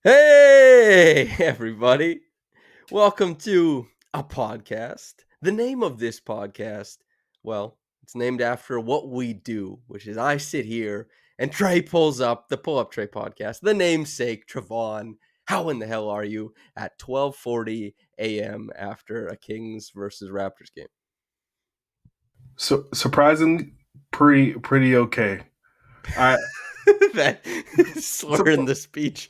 Hey, everybody. Welcome to a podcast. The name of this podcast, well, it's named after what we do, which is I sit here and Trey pulls up the Pull Up Trey podcast, the namesake Trevon. How in the hell are you at 12:40 a.m. after a Kings versus Raptors game? So surprisingly, pretty okay. I That slur so, in the speech.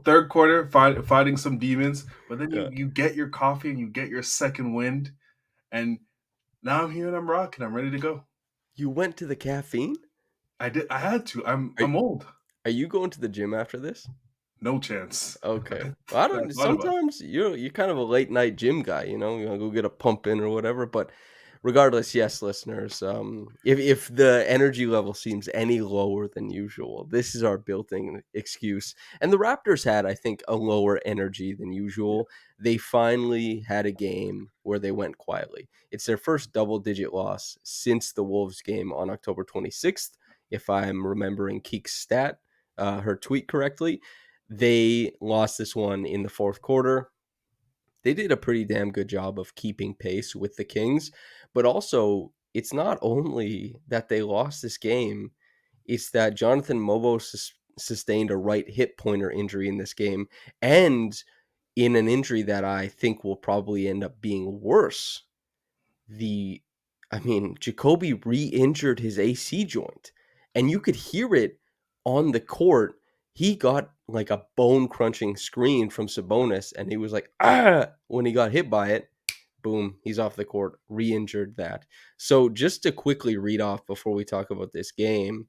third quarter fighting some demons, but then you Yeah. you get your coffee and you get your second wind, and now I'm here and I'm rocking. I'm ready to go. You went to the caffeine? I had to. I'm Are, I'm old. are you going to the gym after this? No chance. Okay. Well, I I don't. thought about it. Sometimes you're kind of a late night gym guy. You want to go get a pump in or whatever. But regardless, yes, listeners. If the energy level seems any lower than usual, this is our built-in excuse. And the Raptors had, I think, a lower energy than Yeah. usual. They finally had a game where they went quietly. It's their first double-digit loss since the Wolves game on October 26th, if I'm remembering Keek's her tweet correctly. They lost this one in the fourth quarter. They did a pretty damn good job of keeping pace with the Kings, but also it's not only that they lost this game, it's that Jonathan Mobo sustained a right hip pointer injury in this game, and in an injury that I think will probably end up being worse. The I mean, Jacoby re-injured his AC joint, and you could hear it on the court. He got like a bone-crunching scream from Sabonis, and he was like, "Ah!" when he got hit by it. Boom, he's off the court, re-injured that. So just to quickly read off before we talk about this game,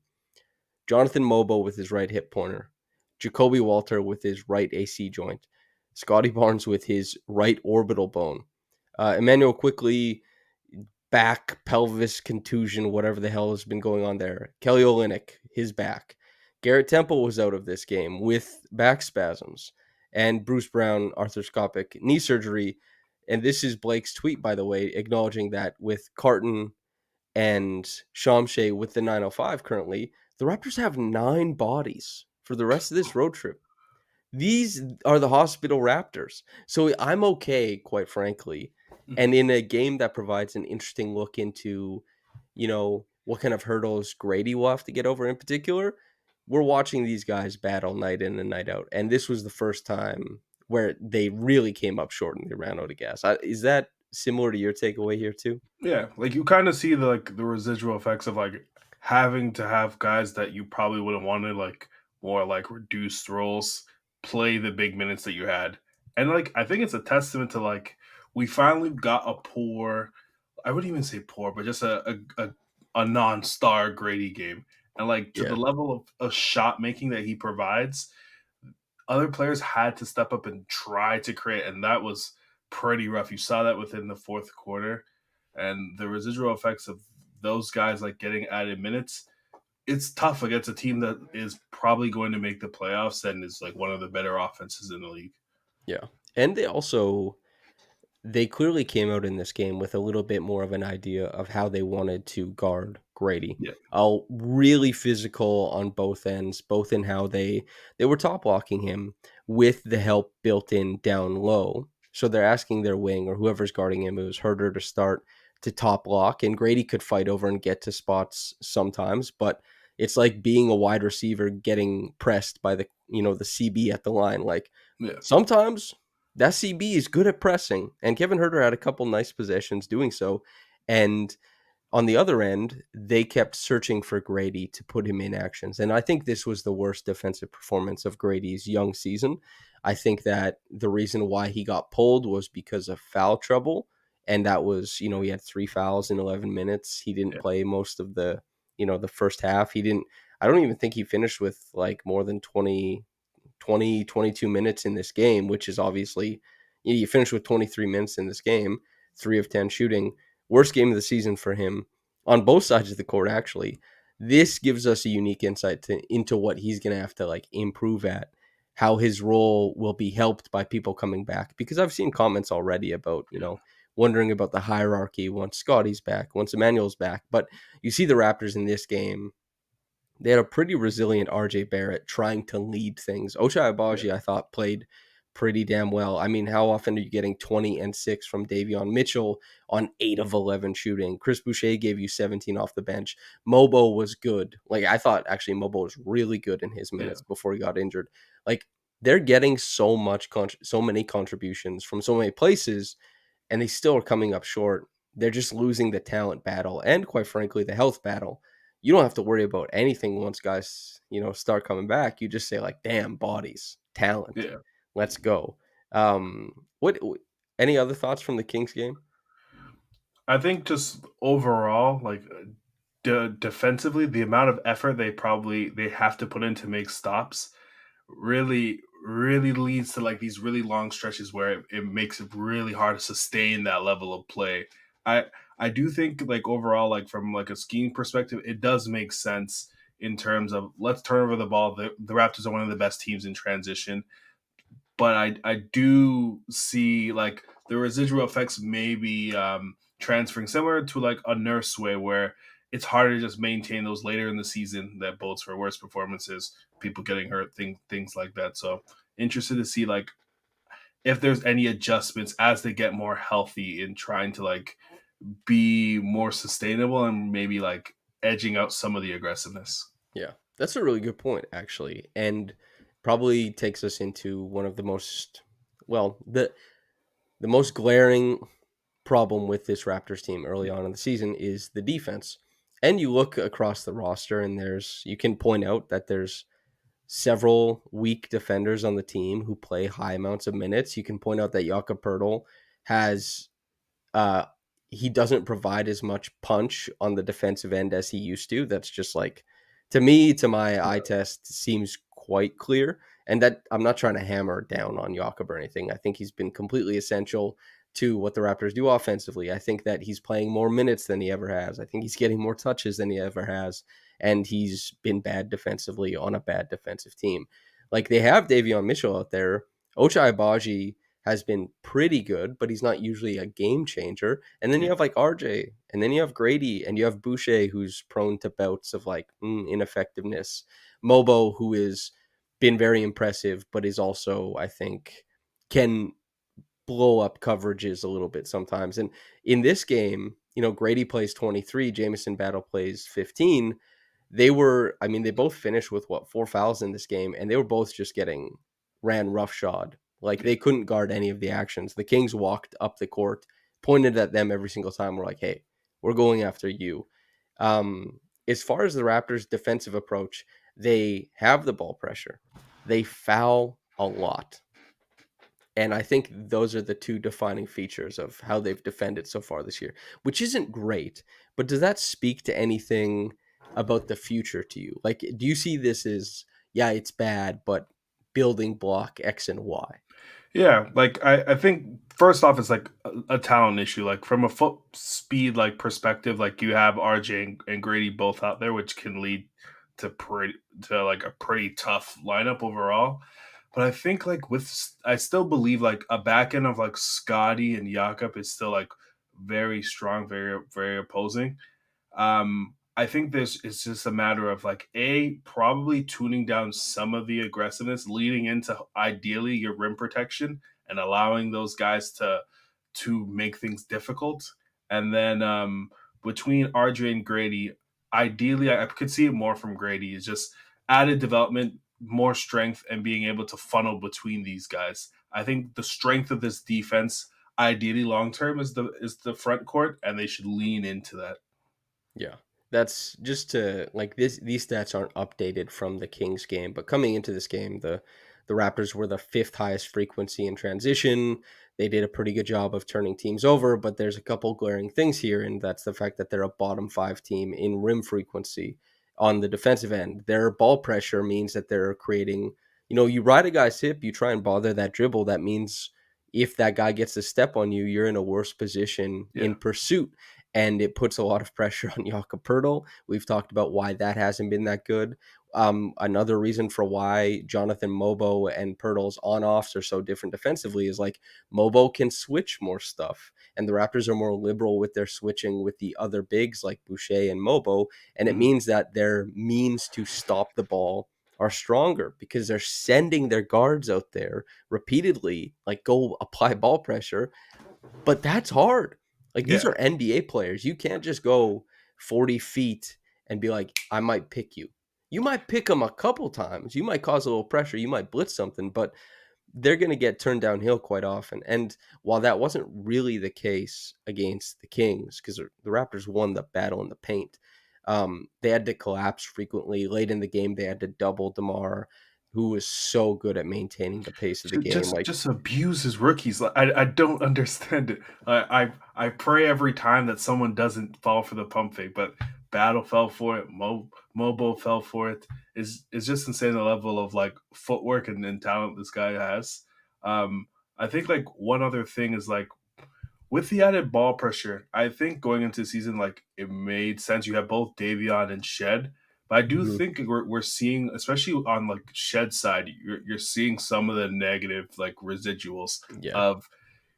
Jonathan Mobo with his right hip pointer, Jacoby Walter with his right AC joint, Scotty Barnes with his right orbital bone, Emmanuel quickly back, pelvis contusion, whatever the hell has been going on there. Kelly Olynyk, his back. Garrett Temple was out of this game with back spasms. And Bruce Brown, arthroscopic knee surgery. And this is Blake's tweet, by the way, acknowledging that with Carton and Shamshay with the 905 currently, the Raptors have 9 bodies for the rest of this road trip. These are the hospital Raptors. So I'm okay, quite frankly. And in a game that provides an interesting look into, what kind of hurdles Gradey will have to get over in particular, we're watching these guys battle night in and night out. And this was the first time where they really came up short and they ran out of gas. Is that similar to your takeaway here too? Yeah, like you kind of see the residual effects of like having to have guys that you probably wouldn't want to like more like reduced roles play the big minutes that you had. And like I think it's a testament to like we finally got a poor, I wouldn't even say poor, but just a non-star Grady game. And like to the Yeah. level of shot making that he provides, other players had to step up and try to create, and that was pretty rough. You saw that within the fourth quarter, and the residual effects of those guys like getting added minutes. It's tough against a team that is probably going to make the playoffs and is like one of the better offenses in the league. Yeah. And they clearly came out in this game with a little bit more of an idea of how they wanted to guard Grady. Yeah, Really physical on both ends, both in how they were top blocking him with the help built in down low. So they're asking their wing or whoever's guarding him, it was Herder to start to top block, and Grady could fight over and get to spots sometimes, but it's like being a wide receiver getting pressed by the CB at the line. Like yeah, sometimes that CB is good at pressing, and Kevin Herter had a couple nice possessions doing so. And on the other end, they kept searching for Grady to put him in actions. And I think this was the worst defensive performance of Grady's young season. I think that the reason why he got pulled was because of foul trouble. And that was, he had 3 fouls in 11 minutes. He didn't yeah. play most of the first half. I don't even think he finished with like more than 22 minutes in this game, which is obviously, you finish with 23 minutes in this game, 3 of 10 shooting, worst game of the season for him on both sides of the court, actually. This gives us a unique insight into what he's going to have to like improve at, how his role will be helped by people coming back. Because I've seen comments already about, wondering about the hierarchy once Scotty's back, once Emmanuel's back. But you see the Raptors in this game, They had a pretty resilient RJ Barrett trying to lead things. Ochai Yeah, Agbaji, I thought, played pretty damn well. I mean, how often are you getting 20 and 6 from Davion Mitchell on 8 of 11 shooting? Chris Boucher gave you 17 off the bench. Mobo was good. Like, I thought actually Mobo was really good in his yeah, minutes before he got injured. Like, they're getting so many contributions from so many places, and they still are coming up short. They're just losing the talent battle and, quite frankly, the health battle. You don't have to worry about anything once guys, start coming back. You just say like, "Damn, bodies, talent, yeah. let's go." What? Any other thoughts from the Kings game? I think just overall, like defensively, the amount of effort they have to put in to make stops really leads to like these really long stretches where it makes it really hard to sustain that level of play. I I do think like overall, like from like a scheme perspective, it does make sense in terms of let's turn over the ball. The Raptors are one of the best teams in transition, but I do see like the residual effects maybe transferring similar to like a nurse way where it's harder to just maintain those later in the season that bodes for worse performances, people getting hurt, things like that. So interested to see like if there's any adjustments as they get more healthy in trying to like be more sustainable and maybe like edging out some of the aggressiveness. Yeah, that's a really good point, actually, and probably takes us into one of the most well the most glaring problem with this Raptors team early Yeah, on in the season is the defense. And you look across the roster, and you can point out that there's several weak defenders on the team who play high amounts of minutes. You can point out that Jakob Poeltl has uh, he doesn't provide as much punch on the defensive end as he used to. That's just like, to me, to my eye test, seems quite clear. And that I'm not trying to hammer down on Jakob or anything. I think he's been completely essential to what the Raptors do offensively. I think that he's playing more minutes than he ever has. I think he's getting more touches than he ever has. And he's been bad defensively on a bad defensive team. Like, they have Davion Mitchell out there. Ochai Agbaji has been pretty good, but he's not usually a game changer. And then you yeah, have like RJ, and then you have Gradey, and you have Boucher, who's prone to bouts of like ineffectiveness. Mobo, who is been very impressive, but is also, I think, can blow up coverages a little bit sometimes. And in this game, Gradey plays 23, Jamison Battle plays 15. They both finished with what, 4 fouls in this game, and they were both just getting ran roughshod. Like, yeah. they couldn't guard any of the actions. The Kings walked up the court, pointed at them every single time. We're like, hey, we're going after you. As far as the Raptors' defensive approach, they have the ball pressure. They foul a lot. And I think those are the two defining features of how they've defended so far this year, which isn't great. But does that speak to anything about the future to you? Like, do you see this as, yeah, it's bad, but building block X and Y? Yeah, like I think first off, it's like a talent issue. Like from a foot speed like perspective, like you have RJ and Grady both out there, which can lead to pretty to like a pretty tough lineup overall. But I think like I still believe like a back end of like Scotty and Jakob is still like very strong, very opposing. I think this is just a matter of like probably tuning down some of the aggressiveness, leading into ideally your rim protection and allowing those guys to make things difficult. And then between RJ and Grady, ideally I could see it more from Grady is just added development, more strength, and being able to funnel between these guys. I think the strength of this defense, ideally long term, is the front court, and they should lean into that. Yeah. That's just to like this these stats aren't updated from the Kings game, but coming into this game, the Raptors were the fifth highest frequency in transition. They did a pretty good job of turning teams over, but there's a couple glaring things here, and that's the fact that they're a bottom five team in rim frequency on the defensive end. Their ball pressure means that they're creating, you ride a guy's hip, you try and bother that dribble. That means if that guy gets a step on you, you're in a worse position Yeah. in pursuit, and it puts a lot of pressure on Jakob Poeltl. We've talked about why that hasn't been that good. Another reason for why Jonathan Mobo and Pirtle's on-offs are so different defensively is like Mobo can switch more stuff, and the Raptors are more liberal with their switching with the other bigs like Boucher and Mobo, and it Mhm. means that their means to stop the ball are stronger because they're sending their guards out there repeatedly, like go apply ball pressure, but that's hard. Like these Yeah. are NBA players. You can't just go 40 feet and be like, I might pick you. You might pick them a couple times. You might cause a little pressure. You might blitz something, but they're going to get turned downhill quite often. And while that wasn't really the case against the Kings, because the Raptors won the battle in the paint, they had to collapse frequently. Late in the game, they had to double DeMar, who was so good at maintaining the pace of the game. Like, Just abuse his rookies. Like, I don't understand it. I pray every time that someone doesn't fall for the pump fake, but Battle fell for it. Mobo fell for it. Is just insane the level of like footwork and talent this guy has. I think like one other thing is like with the added ball pressure, I think going into the season, like it made sense. You have both Davion and Shed, but I do mhm, think we're seeing, especially on like Shed side, you're seeing some of the negative like residuals yeah. of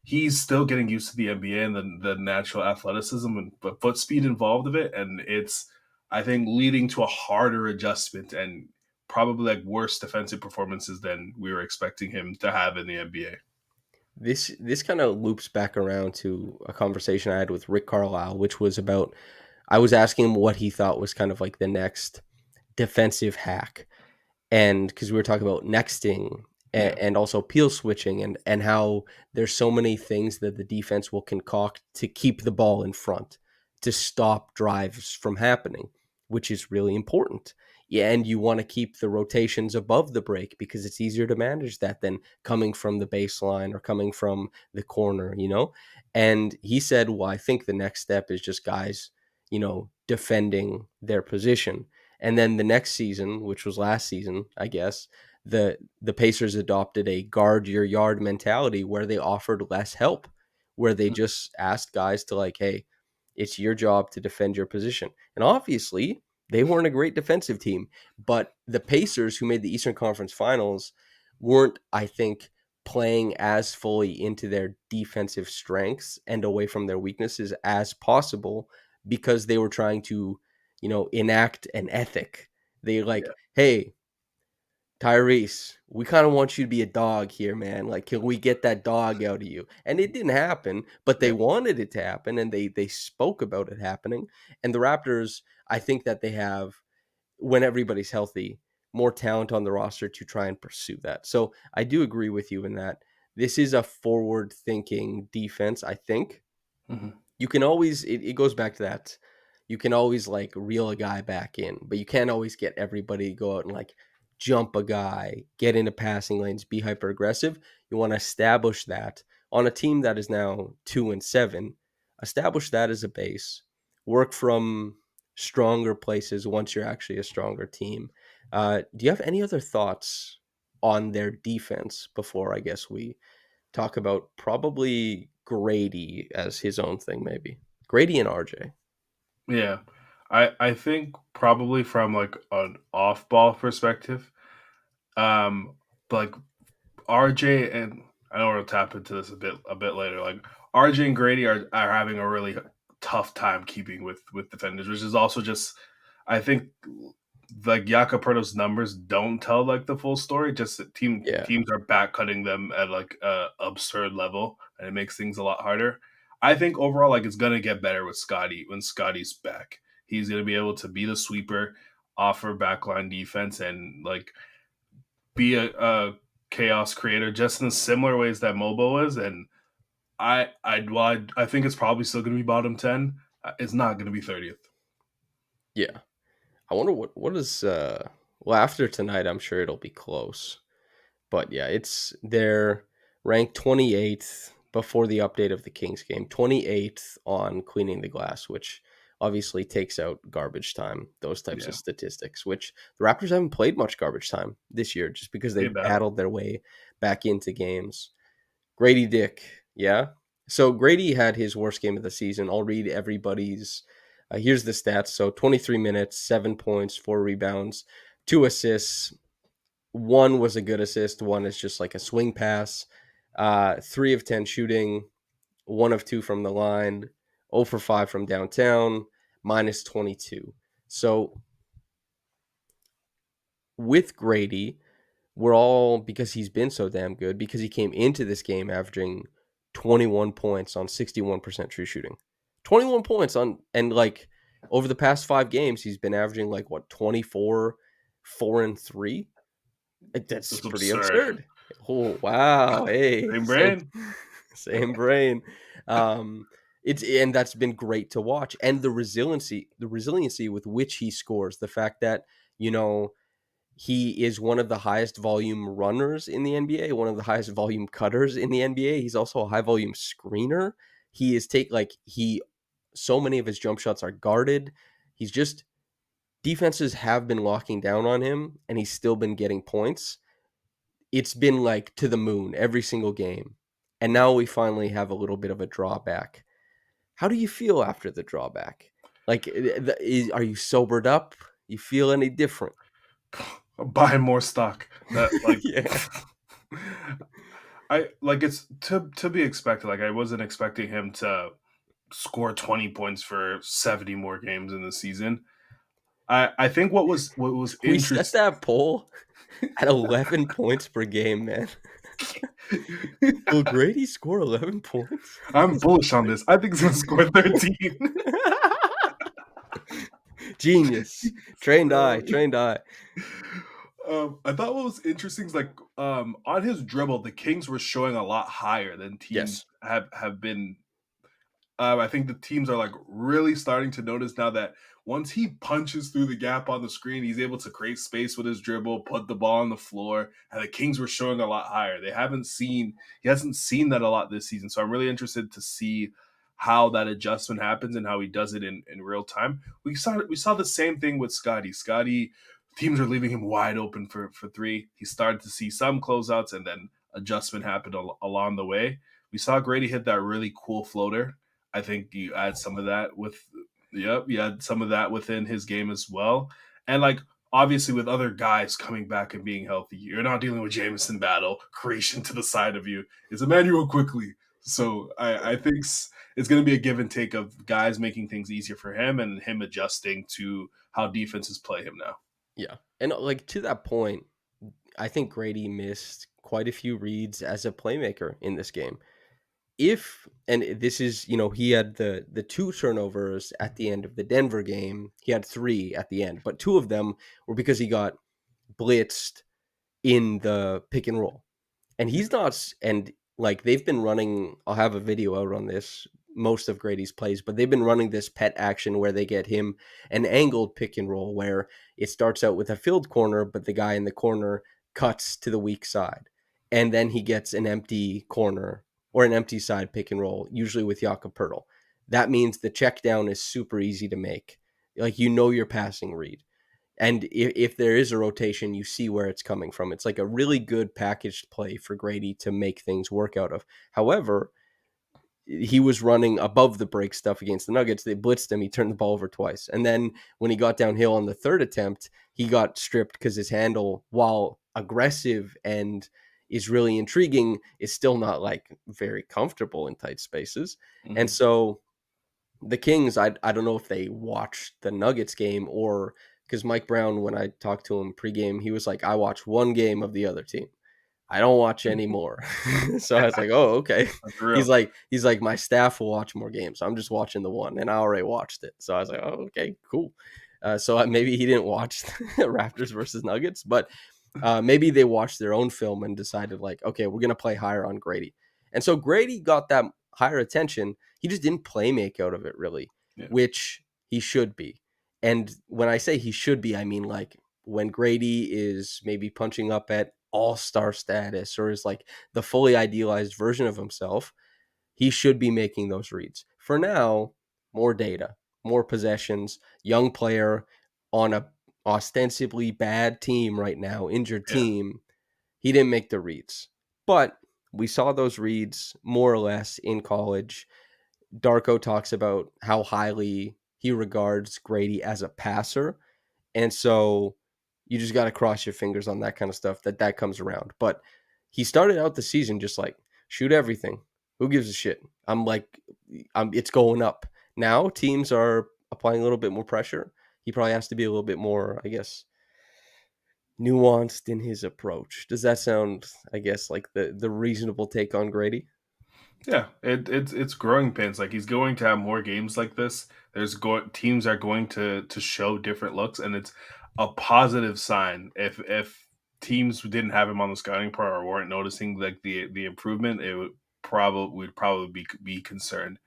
he's still getting used to the NBA and the natural athleticism and but foot speed involved of it, and it's I think leading to a harder adjustment and probably like worse defensive performances than we were expecting him to have in the NBA. This kind of loops back around to a conversation I had with Rick Carlisle, which was about I was asking him what he thought was kind of like the next defensive hack, and because we were talking about nexting Yeah. and also peel switching and how there's so many things that the defense will concoct to keep the ball in front to stop drives from happening, which is really important. Yeah, and you want to keep the rotations above the break because it's easier to manage that than coming from the baseline or coming from the corner, you know. And he said, well, I think the next step is just guys, defending their position. And then the next season, which was last season, I guess, the Pacers adopted a guard your yard mentality where they offered less help, where they just asked guys to like, hey, it's your job to defend your position. And obviously, they weren't a great defensive team, but the Pacers who made the Eastern Conference Finals weren't, I think, playing as fully into their defensive strengths and away from their weaknesses as possible because they were trying to enact an ethic. They like, hey, Tyrese, we kind of want you to be a dog here, man. Like, can we get that dog out of you? And it didn't happen, but they Yeah. wanted it to happen, and they spoke about it happening. And the Raptors, I think that they have, when everybody's healthy, more talent on the roster to try and pursue that. So I do agree with you in that this is a forward-thinking defense. I think Mhm. you can always it goes back to that. You can always like reel a guy back in, but you can't always get everybody to go out and like jump a guy, get into passing lanes, be hyper aggressive. You want to establish that on a team that is now 2-7. Establish that as a base. Work from stronger places once you're actually a stronger team. Do you have any other thoughts on their defense before I guess we talk about probably Gradey as his own thing, maybe. Gradey and RJ. Yeah. I think probably from like an off ball perspective, um like RJ and I know we'll tap into this a bit later. Like RJ and Grady are having a really tough time keeping with defenders, which is also just I think like Jakob numbers don't tell like the full story. Just that Yeah. teams are back cutting them at like a absurd level, and it makes things a lot harder. I think overall, like it's gonna get better with Scotty when Scotty's back. He's gonna be able to be the sweeper, offer backline defense, and like be a chaos creator just in similar ways that Mobo is. And I think it's probably still gonna be bottom 10. It's not gonna be 30th. Yeah. I wonder what is well after tonight I'm sure it'll be close. But yeah, they're ranked 28th before the update of the Kings game. 28th on cleaning the glass, which obviously takes out garbage time, those types of Yeah, statistics, which the Raptors haven't played much garbage time this year just because they they've battle. battled their way back into games. Gradey Dick, yeah. So Grady had his worst game of the season. I'll read everybody's. Here's the stats. So 23 minutes, 7 points, 4 rebounds, 2 assists. One was a good assist. One is just like a swing pass. 3 of 10 shooting. 1 of 2 from the line. 0 for 5 from downtown. Minus 22. So with Gradey, we're all, because he's been so damn good, because he came into this game averaging 21 points on 61% true shooting. 21 points on, and like over the past 5 games, he's been averaging like what, 24, 4 and 3. That's It's pretty absurd. absurd. Oh wow, hey, Same same brain. same brain. Um, and that's been great to watch, and the resiliency with which he scores, the fact that you know he is one of the highest volume runners in the NBA, one of the highest volume cutters in the NBA. He's also a high volume screener. He is so many of his jump shots are guarded. He's just defenses have been locking down on him and he's still been getting points. It's been like to the moon every single game. And now we finally have a little bit of a drawback. How do you feel after the drawback? Like, are you sobered up? You feel any different? Buy more stock. That like Yeah. I like it's to be expected. Like I wasn't expecting him to score 20 points for 70 more games in the season. I think what was We set interesting. that poll at 11 points per game, man. Will Grady score 11 points? I'm bullish on this. I think he's gonna score 13. Genius. Trained eye, Um, trained eye. I thought what was interesting is like on his dribble, the Kings were showing a lot higher than Yes. teams have been. I think the teams are like really starting to notice now that once he punches through the gap on the screen, he's able to create space with his dribble, put the ball on the floor, and the Kings were showing a lot higher. He hasn't seen that a lot this season, so I'm really interested to see how that adjustment happens and how he does it in real time. We saw the same thing with Scotty. Scotty, teams are leaving him wide open for three. He started to see some closeouts, and then adjustment happened along the way. We saw Grady hit that really cool floater. I think you add some of that with, yep, you add some of that within his game as well. And like obviously with other guys coming back and being healthy, you're not dealing with Jameson Battle, creation to the side of you. It's Emmanuel quickly. So I think it's going to be a give and take of guys making things easier for him and him adjusting to how defenses play him now. Yeah. And like to that point, I think Grady missed quite a few reads as a playmaker in this game. If and this is, he had the 2 turnovers at the end of the Denver game. He had 3 at the end, but 2 of them were because he got blitzed in the pick and roll. And he's not, and like they've been running, I'll have a video out on this, most of Grady's plays, but they've been running this pet action where they get him an angled pick and roll where it starts out with a filled corner, but the guy in the corner cuts to the weak side. And then he gets an empty corner or an empty side pick and roll, usually with Jakob Pertl. That means the check down is super easy to make. Like, your passing read. And if there is a rotation, you see where it's coming from. It's like a really good packaged play for Grady to make things work out of. However, he was running above the break stuff against the Nuggets. They blitzed him. He turned the ball over twice. And then when he got downhill on the third attempt, he got stripped because his handle, while aggressive and is really intriguing, is still not like very comfortable in tight spaces. And Mm-hmm. so the Kings, I don't know if they watched the Nuggets game or because Mike Brown, when I talked to him pregame, he was like, I watch one game of the other team. I don't watch anymore. So I was like, oh, okay. That's He's real. like, he's like, my staff will watch more games. I'm just watching the one, and I already watched it. So I was like, oh, okay, cool. Maybe he didn't watch Raptors versus Nuggets, but maybe they watched their own film and decided like, okay, we're gonna play higher on Grady. And so Grady got that higher attention. He just didn't play make out of it really, Yeah. which he should be. And when I say he should be, I mean like when Grady is maybe punching up at all-star status or is like the fully idealized version of himself, he should be making those reads. For now, more data, more possessions, young player on a ostensibly bad team right now, injured Yeah. team. He didn't make the reads. But we saw those reads more or less in college. Darko talks about how highly he regards Grady as a passer. And so You just got to cross your fingers on that kind of stuff that comes around. But he started out the season just like shoot everything. Who gives a shit? It's going up. Now teams are applying a little bit more pressure. He probably has to be a little bit more, I guess, nuanced in his approach. Does that sound, I guess, like the reasonable take on Gradey? Yeah, it's growing pains. Like he's going to have more games like this. Teams are going to show different looks, and it's a positive sign. If teams didn't have him on the scouting report or weren't noticing like the improvement, it would probably be concerned.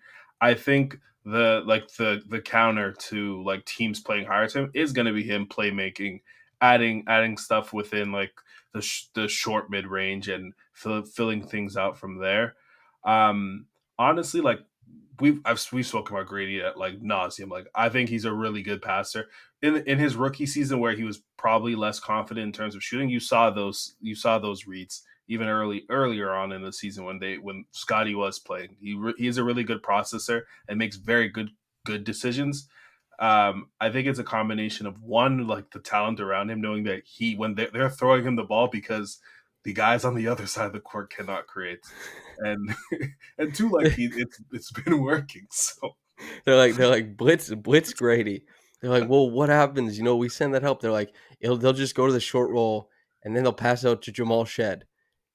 I think the counter to like teams playing higher to him is going to be him playmaking, adding stuff within like the short mid range and filling things out from there. um, Honestly, like we've spoken about Grady at like nauseum. Like I think he's a really good passer. In his rookie season, where he was probably less confident in terms of shooting, you saw those reads even earlier on in the season when Scotty was playing. He's a really good processor and makes very good decisions. I think it's a combination of one, like the talent around him, knowing that when they're throwing him the ball because the guys on the other side of the court cannot create, and and two, like it's been working. So They're like blitz Grady. They're like, well, what happens? We send that help. They're like, they'll just go to the short roll and then they'll pass out to Jamal Shed.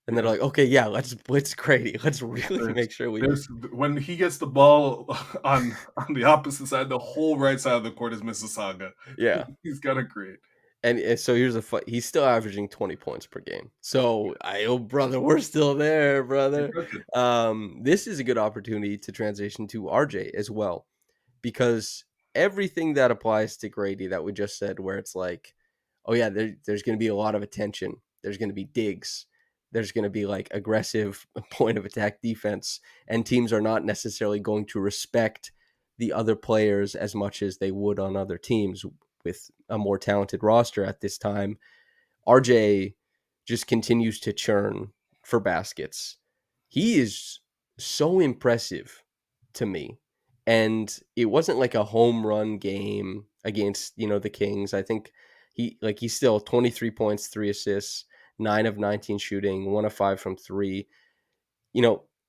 And they're yeah, like, okay, yeah, let's blitz Grady. Let's really there's make sure we. there's when he gets the ball on the opposite side, the whole right side of the court is Mississauga. Yeah. He's got to create. And so here's the fight. He's still averaging 20 points per game. So brother, we're still there, You're brother. cooking. This is a good opportunity to transition to RJ as well, because everything that applies to Grady that we just said, where it's like, oh yeah, there's going to be a lot of attention. There's going to be digs. There's going to be like aggressive point of attack defense, and teams are not necessarily going to respect the other players as much as they would on other teams with a more talented roster at this time. RJ just continues to churn for baskets. He is so impressive to me. And it wasn't like a home run game against, the Kings. I think he's still 23 points, 3 assists, 9 of 19 shooting, 1 of 5 from 3.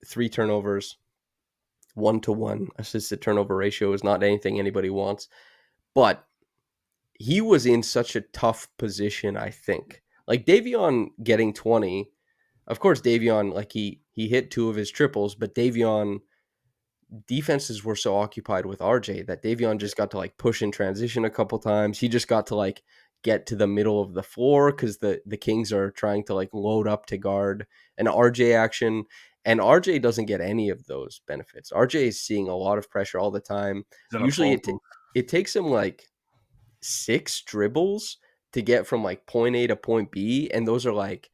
3 turnovers, 1-to-1 assist to turnover ratio is not anything anybody wants. But he was in such a tough position, I think. Like Davion getting 20, of course Davion, like he hit 2 of his triples, but Davion defenses were so occupied with RJ that Davion just got to like push in transition a couple times. He just got to like get to the middle of the floor because the Kings are trying to like load up to guard an RJ action. And RJ doesn't get any of those benefits. RJ is seeing a lot of pressure all the time. He's in a Usually phone booth. it takes him like 6 dribbles to get from like point A to point B, and those are like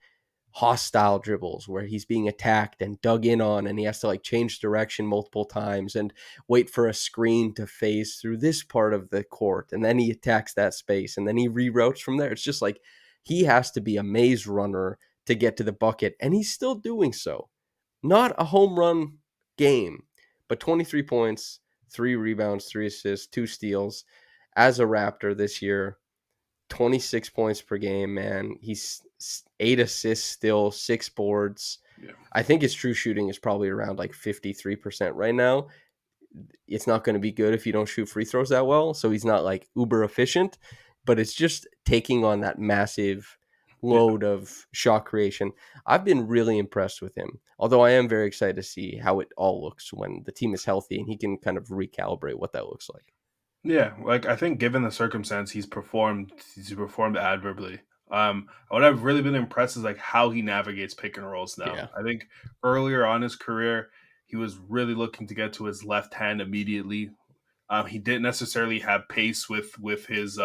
hostile dribbles where he's being attacked and dug in on, and he has to like change direction multiple times and wait for a screen to phase through this part of the court, and then he attacks that space and then he reroutes from there. It's just like he has to be a maze runner to get to the bucket, and he's still doing so. Not a home run game, but 23 points, 3 rebounds, 3 assists, 2 steals as a Raptor this year. 26 points per game, man. He's 8 assists still, 6 boards. Yeah. I think his true shooting is probably around like 53% right now. It's not going to be good if you don't shoot free throws that well. So he's not like uber efficient, but it's just taking on that massive Yeah. load of shot creation. I've been really impressed with him, although I am very excited to see how it all looks when the team is healthy and he can kind of recalibrate what that looks like. Yeah, like I think given the circumstance, he's performed admirably. What I've really been impressed is like how he navigates pick and rolls now. Yeah. I think earlier on his career, he was really looking to get to his left hand immediately. He didn't necessarily have pace with his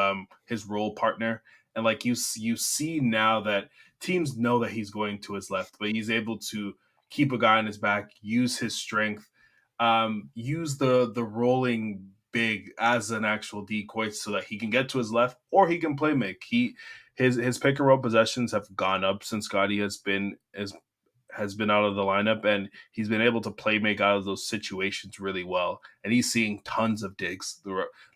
role partner, and like you see now that teams know that he's going to his left, but he's able to keep a guy on his back, use his strength, use the rolling big as an actual decoy so that he can get to his left or he can play make. His pick and roll possessions have gone up since Scotty has has been out of the lineup, and he's been able to play make out of those situations really well. And he's seeing tons of digs.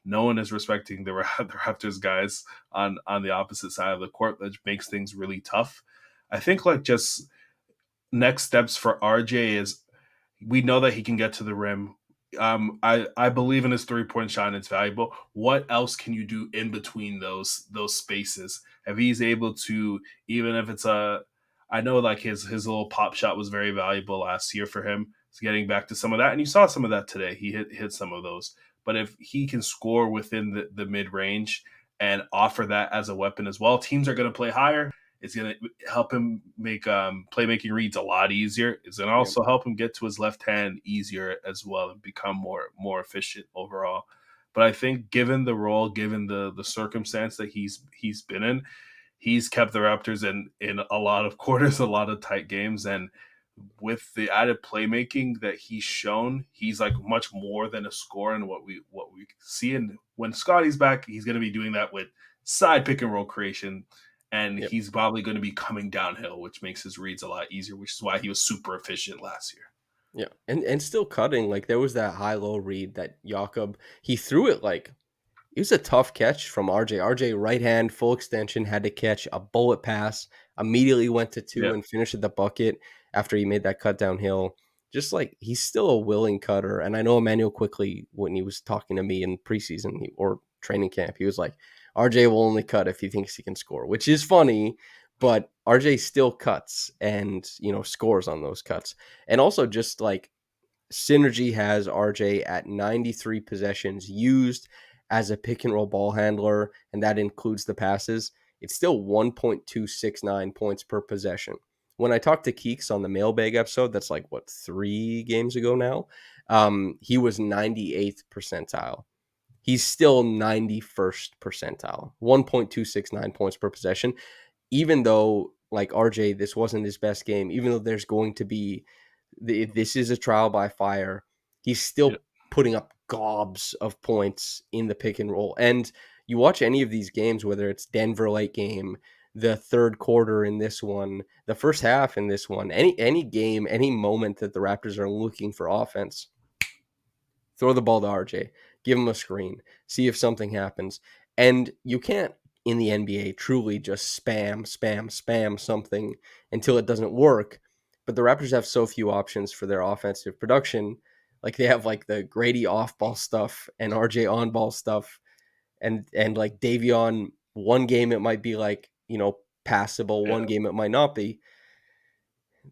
No one is respecting the Raptors guys on the opposite side of the court, which makes things really tough. I think like just next steps for RJ is we know that he can get to the rim. I believe in his 3 point shot and it's valuable. What else can you do in between those spaces? If he's able to, even if it's a, I know like his little pop shot was very valuable last year for him. He's getting back to some of that, and you saw some of that today. He hit some of those. But if he can score within the mid range and offer that as a weapon as well, teams are going to play higher. It's going to help him make playmaking reads a lot easier. It's going to Yeah, also help him get to his left hand easier as well and become more efficient overall. But I think given the role, given the circumstance that he's been in, he's kept the Raptors in a lot of quarters, a lot of tight games, and with the added playmaking that he's shown, he's like much more than a scorer in what we see. And when Scotty's back, he's going to be doing that with side pick and roll creation, and yeah, he's probably going to be coming downhill, which makes his reads a lot easier. Which is why he was super efficient last year. yeah, and still cutting. Like there was that high low read that Jakob he threw it like it was a tough catch from RJ. RJ right hand full extension had to catch a bullet pass. Immediately went to two Yeah, and finished at the bucket after he made that cut downhill. Just like he's still a willing cutter, and I know Emmanuel quickly when he was talking to me in preseason or training camp, he was like, "RJ will only cut if he thinks he can score," which is funny, but RJ still cuts and scores on those cuts, and also just like Synergy has RJ at 93 possessions used as a pick and roll ball handler, and that includes the passes. It's still 1.269 points per possession. When I talked to Keeks on the mailbag episode, that's like what 3 games ago now. He was 98th percentile. He's still 91st percentile, 1.269 points per possession. Even though, like RJ, this wasn't his best game, even though there's going to be this is a trial by fire. He's yeah, still putting up gobs of points in the pick and roll. And you watch any of these games, whether it's Denver late game, the third quarter in this one, the first half in this one, any game, any moment that the Raptors are looking for offense, throw the ball to RJ, give him a screen, see if something happens. And you can't in the NBA truly just spam something until it doesn't work. But the Raptors have so few options for their offensive production. Like they have like the Gradey off ball stuff and RJ on ball stuff. And like Davion, one game it might be like, passable, yeah. one game it might not be.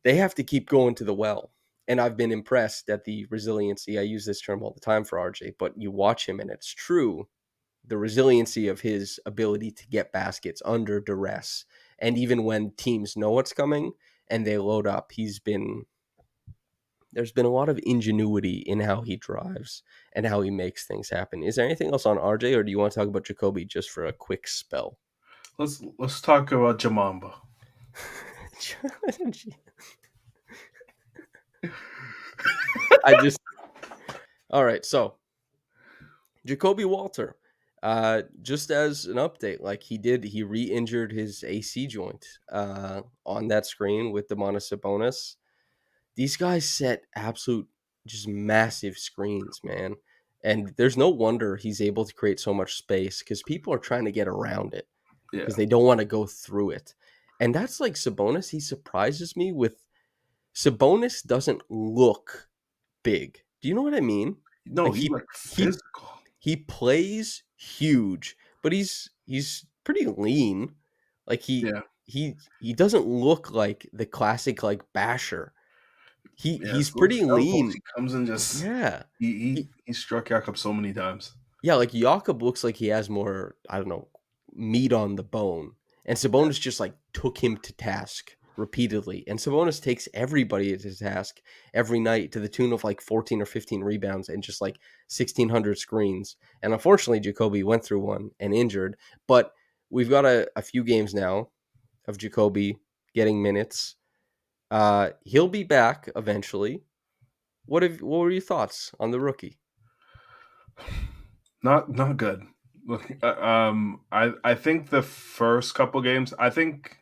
They have to keep going to the well. And I've been impressed at the resiliency. I use this term all the time for RJ, but you watch him and it's true. The resiliency of his ability to get baskets under duress. And even when teams know what's coming and they load up, there's been a lot of ingenuity in how he drives and how he makes things happen. Is there anything else on RJ, or do you want to talk about Jacoby just for a quick spell? Let's talk about Jamamba. I just all right. So Jacoby Walter, just as an update, like he re-injured his AC joint on that screen with Demonis Sabonis. These guys set absolute, just massive screens, man. And there's no wonder he's able to create so much space because people are trying to get around it Yeah. because they don't want to go through it. And that's like Sabonis. He surprises me with Sabonis doesn't look big. Do you know what I mean? No, Like he's like he physical. he plays huge, but he's pretty lean. Like Yeah. he doesn't look like the classic like basher. He's Yes, those pretty elbows, he lean. comes in just Yeah. he he He he struck Jakob so many times. yeah, like Jakob looks like he has more, I don't know, meat on the bone. And Yeah, Sabonis just like took him to task repeatedly. And Sabonis takes everybody to task every night to the tune of like 14 or 15 rebounds and just like 1,600 screens. And unfortunately, Jacoby went through one and injured. But we've got a few games now of Jacoby getting minutes. He'll be back eventually. What were your thoughts on the rookie? not good. Look, I think the first couple games, I think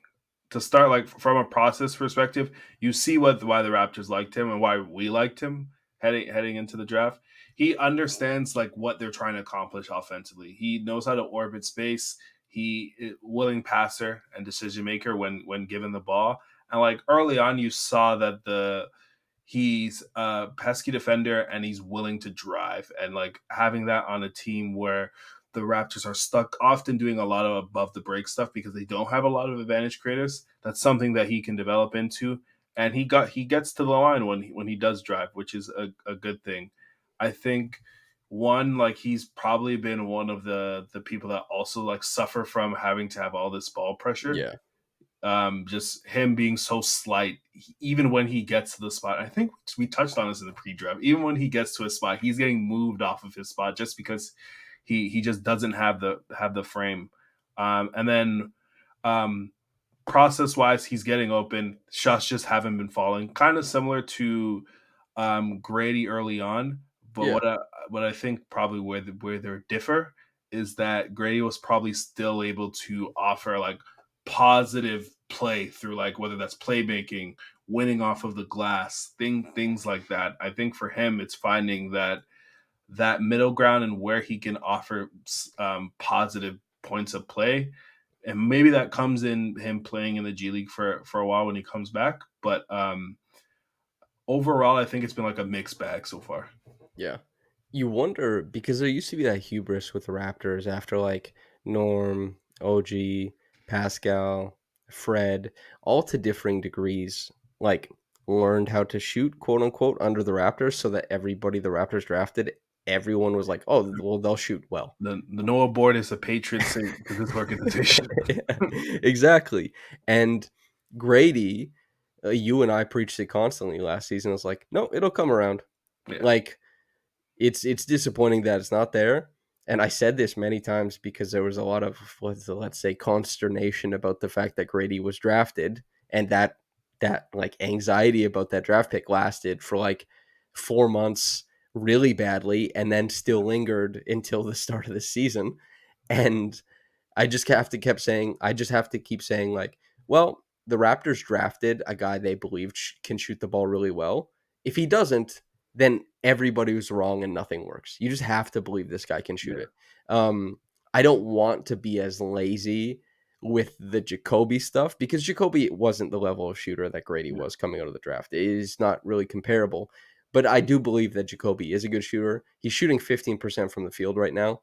to start, like from a process perspective, you see what why the Raptors liked him and why we liked him heading into the draft. He understands like what they're trying to accomplish offensively. He knows how to orbit space. He is willing passer and decision maker when given the ball. And like early on, you saw that the he's a pesky defender and he's willing to drive, and like having that on a team where the Raptors are stuck often doing a lot of above the break stuff because they don't have a lot of advantage creators. That's something that he can develop into, and he gets to the line when he does drive, which is a good thing. I think one like he's probably been one of the people that also like suffer from having to have all this ball pressure, Yeah. just him being so slight, even when he gets to the spot. I think we touched on this in the pre-draft. Even when he gets to a spot, he's getting moved off of his spot just because he just doesn't have the frame. And then um, process wise, he's getting open. Shots just haven't been falling. Kind of similar to Grady early on, but Yeah. what I think probably where they differ is that Grady was probably still able to offer like positive play through like whether that's playmaking, winning off of the glass, things like that. I think for him, it's finding that middle ground and where he can offer positive points of play, and maybe that comes in him playing in the G League for a while when he comes back. But overall, I think it's been like a mixed bag so far. Yeah. You wonder because there used to be that hubris with the Raptors after like Norm, OG, Pascal, Fred, all to differing degrees, like learned how to shoot quote unquote under the Raptors so that everybody the Raptors drafted, everyone was like, oh, well, they'll shoot well. The Noah board is a patron saint to this organization. Yeah, exactly. And Grady, you and I preached it constantly last season. I was like, no, it'll come around. Yeah, Like, it's disappointing that it's not there. And I said this many times because there was a lot of let's say consternation about the fact that Grady was drafted, and that like anxiety about that draft pick lasted for like 4 months really badly, and then still lingered until the start of the season. And I just have to keep saying like, well, the Raptors drafted a guy they believed can shoot the ball really well. If he doesn't, then everybody was wrong and nothing works. You just have to believe this guy can shoot yeah, it. I don't want to be as lazy with the Jacoby stuff because Jacoby wasn't the level of shooter that Grady yeah, was coming out of the draft. It is not really comparable. But I do believe that Jacoby is a good shooter. He's shooting 15% from the field right now.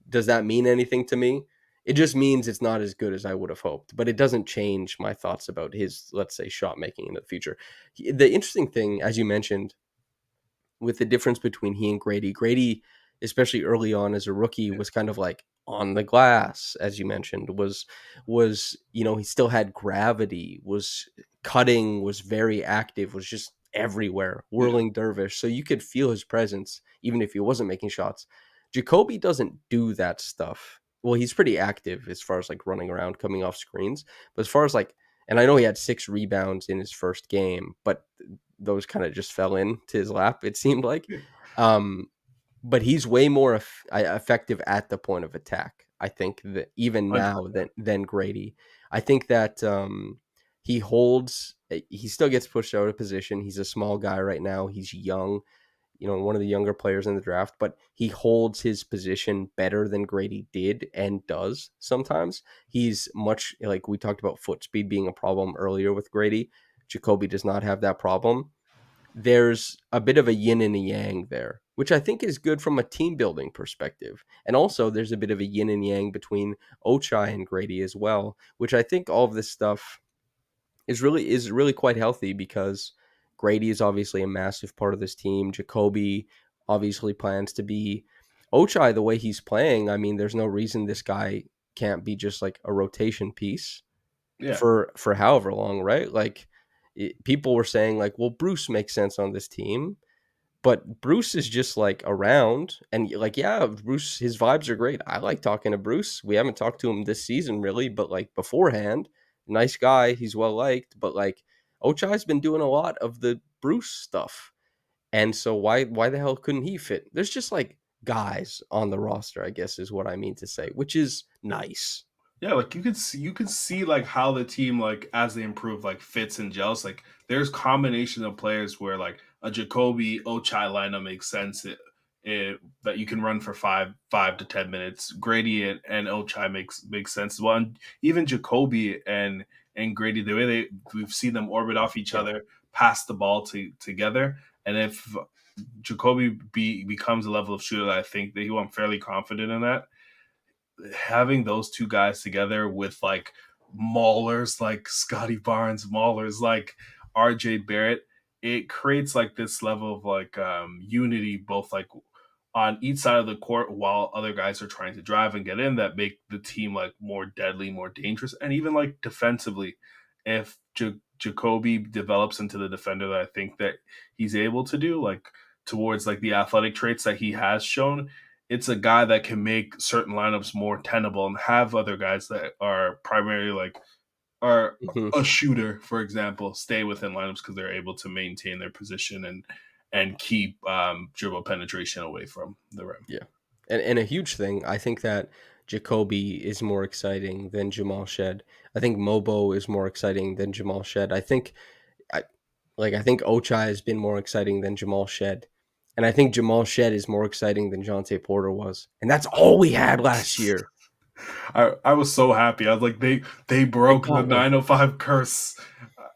Does that mean anything to me? It just means it's not as good as I would have hoped, but it doesn't change my thoughts about his, let's say, shot making in the future. The interesting thing, as you mentioned, with the difference between he and Grady, especially early on as a rookie, yeah, was kind of like on the glass, as you mentioned, was he still had gravity, was cutting, was very active, was just everywhere, yeah. whirling dervish. So you could feel his presence even if he wasn't making shots. Jacoby doesn't do that stuff. Well, he's pretty active as far as like running around, coming off screens, but as far as like, and I know he had 6 rebounds in his first game, but those kind of just fell into his lap, it seemed like. Yeah. Um, but he's way more effective at the point of attack. I think that even now 100%. than Grady. I think that he holds. He still gets pushed out of position. He's a small guy right now. He's young, one of the younger players in the draft, but he holds his position better than Grady did and does sometimes. He's much like we talked about foot speed being a problem earlier with Grady. Jacoby does not have that problem. There's a bit of a yin and a yang there, which I think is good from a team building perspective. And also, there's a bit of a yin and yang between Ochai and Grady as well, which I think all of this stuff is really quite healthy because Grady is obviously a massive part of this team. Jacoby obviously plans to be Ochai the way he's playing. I mean, there's no reason this guy can't be just like a rotation piece Yeah, for however long, right? Like people were saying like, well, Bruce makes sense on this team, but Bruce is just like around and like, yeah, Bruce, his vibes are great. I like talking to Bruce. We haven't talked to him this season really, but like beforehand, nice guy. He's well liked, but like Ochai's been doing a lot of the Bruce stuff. And so why the hell couldn't he fit? There's just like guys on the roster, I guess is what I mean to say, which is nice. Yeah, like you can see like how the team like as they improve like fits and gels. Like there's combination of players where like a Jacoby Ochai lineup makes sense. That you can run for 5 to 10 minutes. Grady and Ochai makes sense as well. And even Jacoby and Grady, the way we've seen them orbit off each Yeah. other, pass the ball together. And if Jacoby becomes a level of shooter that I think that I'm fairly confident in that, having those two guys together with like maulers like Scotty Barnes, maulers like RJ Barrett, it creates like this level of like unity both like on each side of the court while other guys are trying to drive and get in that make the team like more deadly, more dangerous, and even like defensively. If Jacoby develops into the defender that I think that he's able to do, like towards like the athletic traits that he has shown, it's a guy that can make certain lineups more tenable and have other guys that are primarily like are Mhm. a shooter, for example, stay within lineups because they're able to maintain their position and keep dribble penetration away from the rim. Yeah. And a huge thing, I think that Jacoby is more exciting than Jamal Shed. I think Mobo is more exciting than Jamal Shed. I I think Ochai has been more exciting than Jamal Shed. And I think Jamal Shed is more exciting than Jonte Porter was. And that's all we had last year. I was so happy. I was like, they They broke the got one. 905 curse.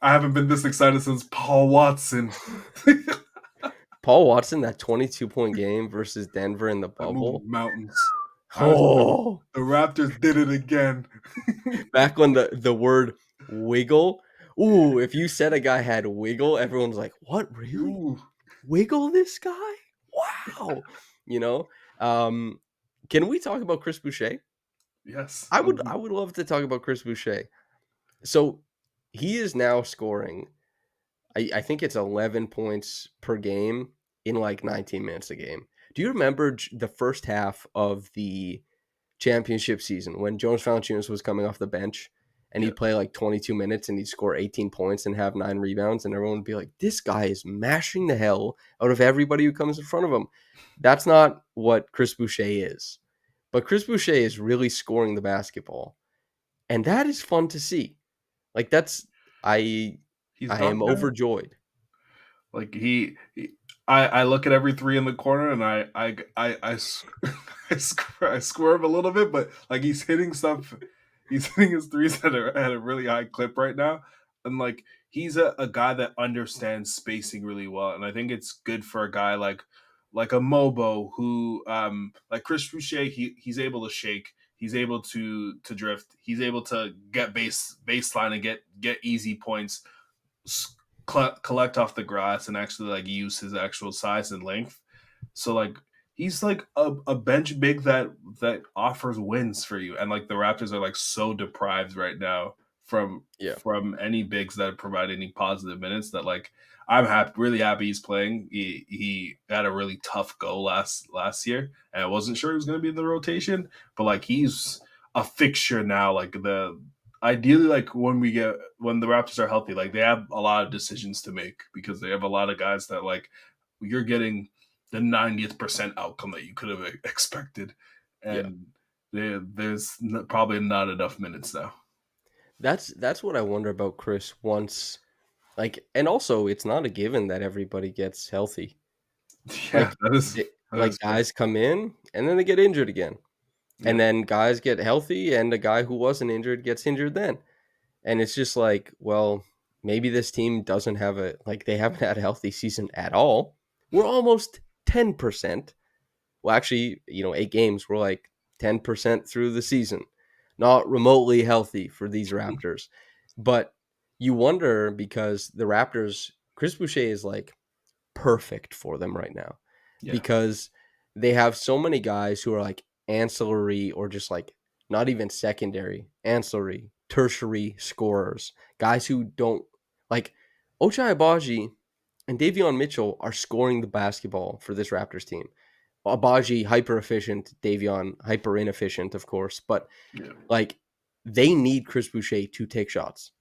I haven't been this excited since Paul Watson. That Paul Watson, that 22-point game versus Denver in the moved bubble. mountains. I was like, Oh, the Raptors did it again. back when the word wiggle. Ooh, if you said a guy had wiggle, everyone's like, "What, really? Ooh, Wiggle this guy? Wow." You know? Um, can we talk about Chris Boucher? yes. I would love to talk about Chris Boucher. So, he is now scoring I think it's 11 points per game in like 19 minutes a game. Do you remember the first half of the championship season when Jonas Valanciunas was coming off the bench and Yeah. he'd play like 22 minutes and he'd score 18 points and have 9 rebounds and everyone would be like, this guy is mashing the hell out of everybody who comes in front of him. That's not what Chris Boucher is. But Chris Boucher is really scoring the basketball. And that is fun to see. Like I He's I am knocked down. overjoyed. Like I look at every three in the corner and I squirm a little bit, but like he's hitting stuff, he's hitting his threes at a really high clip right now, and like he's a guy that understands spacing really well, and I think it's good for a guy like a Mobo who like Chris Boucher, he's able to shake. He's able to drift. He's able to get baseline and get easy points, collect off the grass and actually like use his actual size and length. So like he's like a bench big that offers wins for you. And like the Raptors are like so deprived right now Yeah. from any bigs that provide any positive minutes that like I'm really happy he's playing. He had a really tough go last year, and I wasn't sure he was going to be in the rotation, but like he's a fixture now. Like the ideally like when the Raptors are healthy, like they have a lot of decisions to make because they have a lot of guys that like you're getting the 90th percent outcome that you could have expected, Yeah. and there's probably not enough minutes now. That's what I wonder about Chris once and also it's not a given that everybody gets healthy. Yeah, Like that is like fair. guys come in and then they get injured again. And Yeah, then guys get healthy and a guy who wasn't injured gets injured then. And it's just like, well, maybe this team doesn't have they haven't had a healthy season at all. We're almost 10%. Well, actually, 8 games, we're like 10% through the season. Not remotely healthy for these Raptors. But you wonder because the Raptors, Chris Boucher is like perfect for them right now yeah, because they have so many guys who are like ancillary or just like not even secondary, ancillary, tertiary scorers, guys who don't like Ochai Abaji and Davion Mitchell are scoring the basketball for this Raptors team. Abaji hyper efficient, Davion hyper inefficient, of course, but yeah. like they need Chris Boucher to take shots.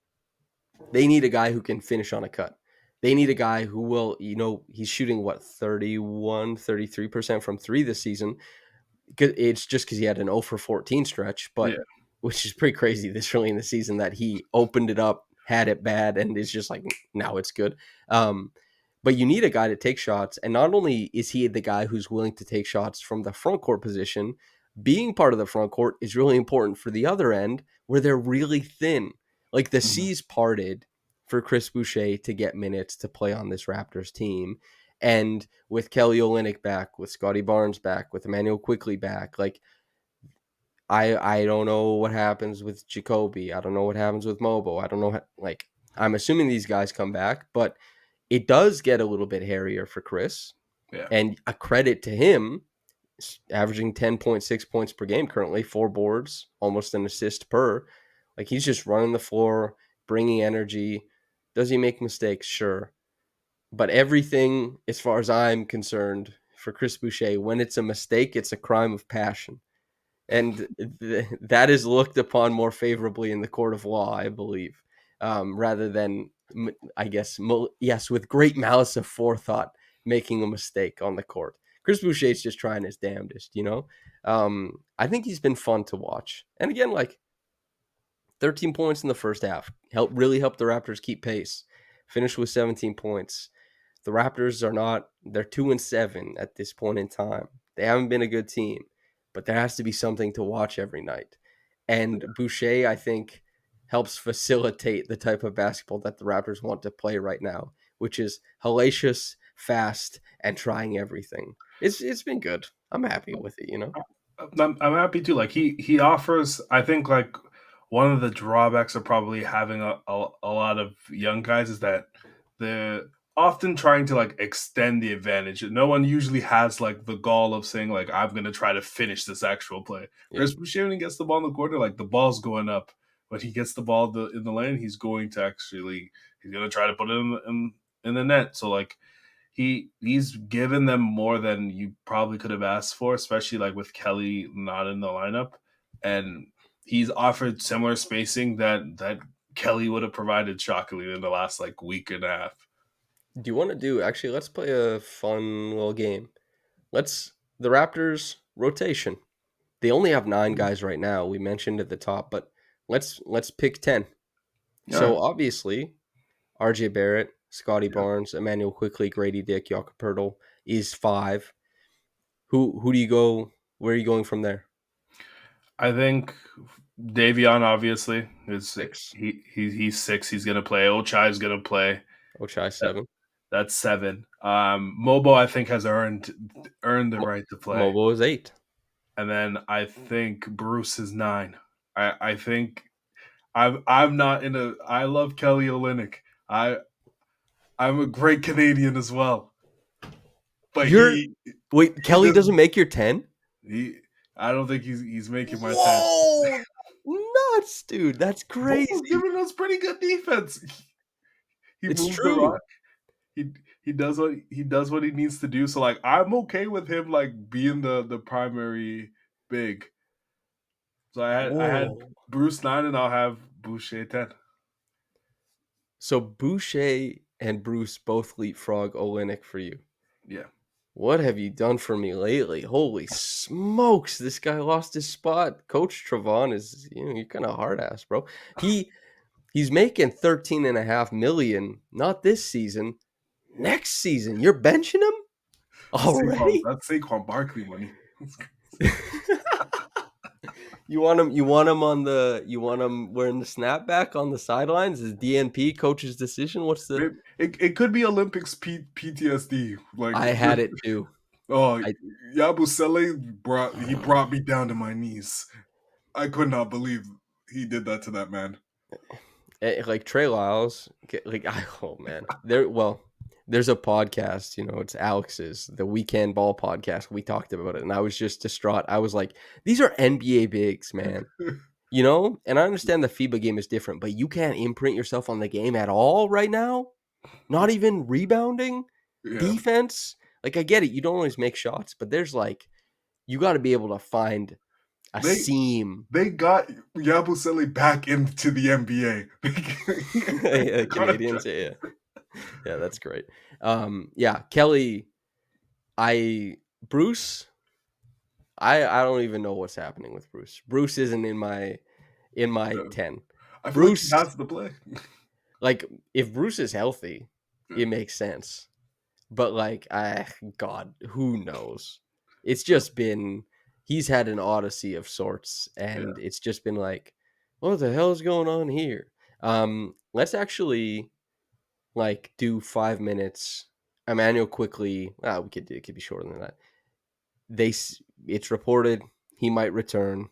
They need a guy who can finish on a cut. They need a guy who will, he's shooting what 31, 33% from 3 this season. It's just cuz he had an 0 for 14 stretch, but Yeah. which is pretty crazy this early in the season that he opened it up, had it bad, and is just like, now it's good. Um, but you need a guy to take shots. And not only is he the guy who's willing to take shots from the front court position, being part of the front court is really important for the other end where they're really thin. Like the Mhm. seas parted for Chris Boucher to get minutes to play on this Raptors team. And with Kelly Olynyk back, with Scotty Barnes back, with Emmanuel Quickly back, like I don't know what happens with Jacoby. I don't know what happens with Mobo. I don't know. Like I'm assuming these guys come back, but it does get a little bit hairier for Chris. Yeah. And a credit to him, averaging 10.6 points per game currently, 4 boards, almost an assist per. Like he's just running the floor, bringing energy. Does he make mistakes? Sure. But everything, as far as I'm concerned, for Chris Boucher, when it's a mistake, it's a crime of passion. And that is looked upon more favorably in the court of law, I believe, rather than, I guess, yes, with great malice of forethought, making a mistake on the court. Chris Boucher's just trying his damnedest, you know? I think he's been fun to watch. And again, like 13 points in the first half, really helped the Raptors keep pace. Finished with 17 points. The Raptors are not, they're 2-7 at this point in time. They haven't been a good team, but there has to be something to watch every night. And Boucher, I think, helps facilitate the type of basketball that the Raptors want to play right now, which is hellacious, fast, and trying everything. It's been good. I'm happy with it, you know? I'm happy too. Like he offers. I think like one of the drawbacks of probably having a lot of young guys is that they're often trying to like extend the advantage. No one usually has like the gall of saying like I'm gonna try to finish this actual play. Yeah. Whereas Boucher when he gets the ball in the corner, like the ball's going up. When he gets the ball in the lane, he's going to actually he's gonna try to put it in the net. So like he's given them more than you probably could have asked for, especially like with Kelly not in the lineup, and he's offered similar spacing that Kelly would have provided shockingly in the last like week and a half. Do you want to do, actually, let's play a fun little game. The Raptors rotation. They only have 9 guys right now. We mentioned at the top, but let's pick 10. Yeah, So obviously, RJ Barrett, Scotty Barnes, Emmanuel Quickly, Grady Dick, Jakob is 5. Who do you go? Where are you going from there? I think Davion obviously is 6. he's 6. He's gonna play. Ochai's gonna play. Ochai That, 7. that's 7. Mobo I think has earned the right to play. Mobile is 8. And then I think Bruce is 9. I think I'm not in a. I love Kelly Olynyk. I I'm a great Canadian as well, but You're Wait, he Kelly does doesn't make your 10? he. I don't think he's making my 10. Whoa! Nuts, dude. That's Mo's crazy. giving us pretty good defense. He It's moves the rock. true. He he does what he needs to do. So like I'm okay with him like being the primary big. So I had Whoa. Bruce 9 and I'll have Boucher 10. So Boucher and Bruce both leapfrog Olenek for you. Yeah. What have you done for me lately? Holy smokes, this guy lost his spot. Coach Trevon is, you're kind of hard ass, bro. He's making 13.5 million, not this season, next season. You're benching him already? That's Saquon Barkley money. You want him wearing the snapback on the sidelines? Is DNP coach's decision? What's the It could be Olympics PTSD. Like, I had it too. oh, I Yabusele brought me down to my knees. I could not believe he did that to that man. like Trey Lyles, oh man, there's a podcast, it's Alex's, the Weekend Ball podcast. We talked about it, and I was just distraught. I was like, these are NBA bigs, man. And I understand the FIBA game is different, but you can't imprint yourself on the game at all right now. Not even rebounding, Yeah, defense. Like I get it, you don't always make shots, but there's like you got to be able to find a they seam. they got Yabusele back into the NBA. Yeah, Canadians, yeah. Yeah, that's great. Yeah, Kelly, I Bruce, I don't even know what's happening with Bruce. Bruce isn't in my in my Yeah. 10. I feel like he Bruce, has to play. like, if Bruce is healthy, Yeah. it makes sense. But, like, God, who knows? It's Yeah. just been, he's had an odyssey of sorts, Yeah. and it's just been like, what the hell is going on here? Let's actually, like, do 5 minutes. Emmanuel quickly, it could be shorter than that. It's reported he might return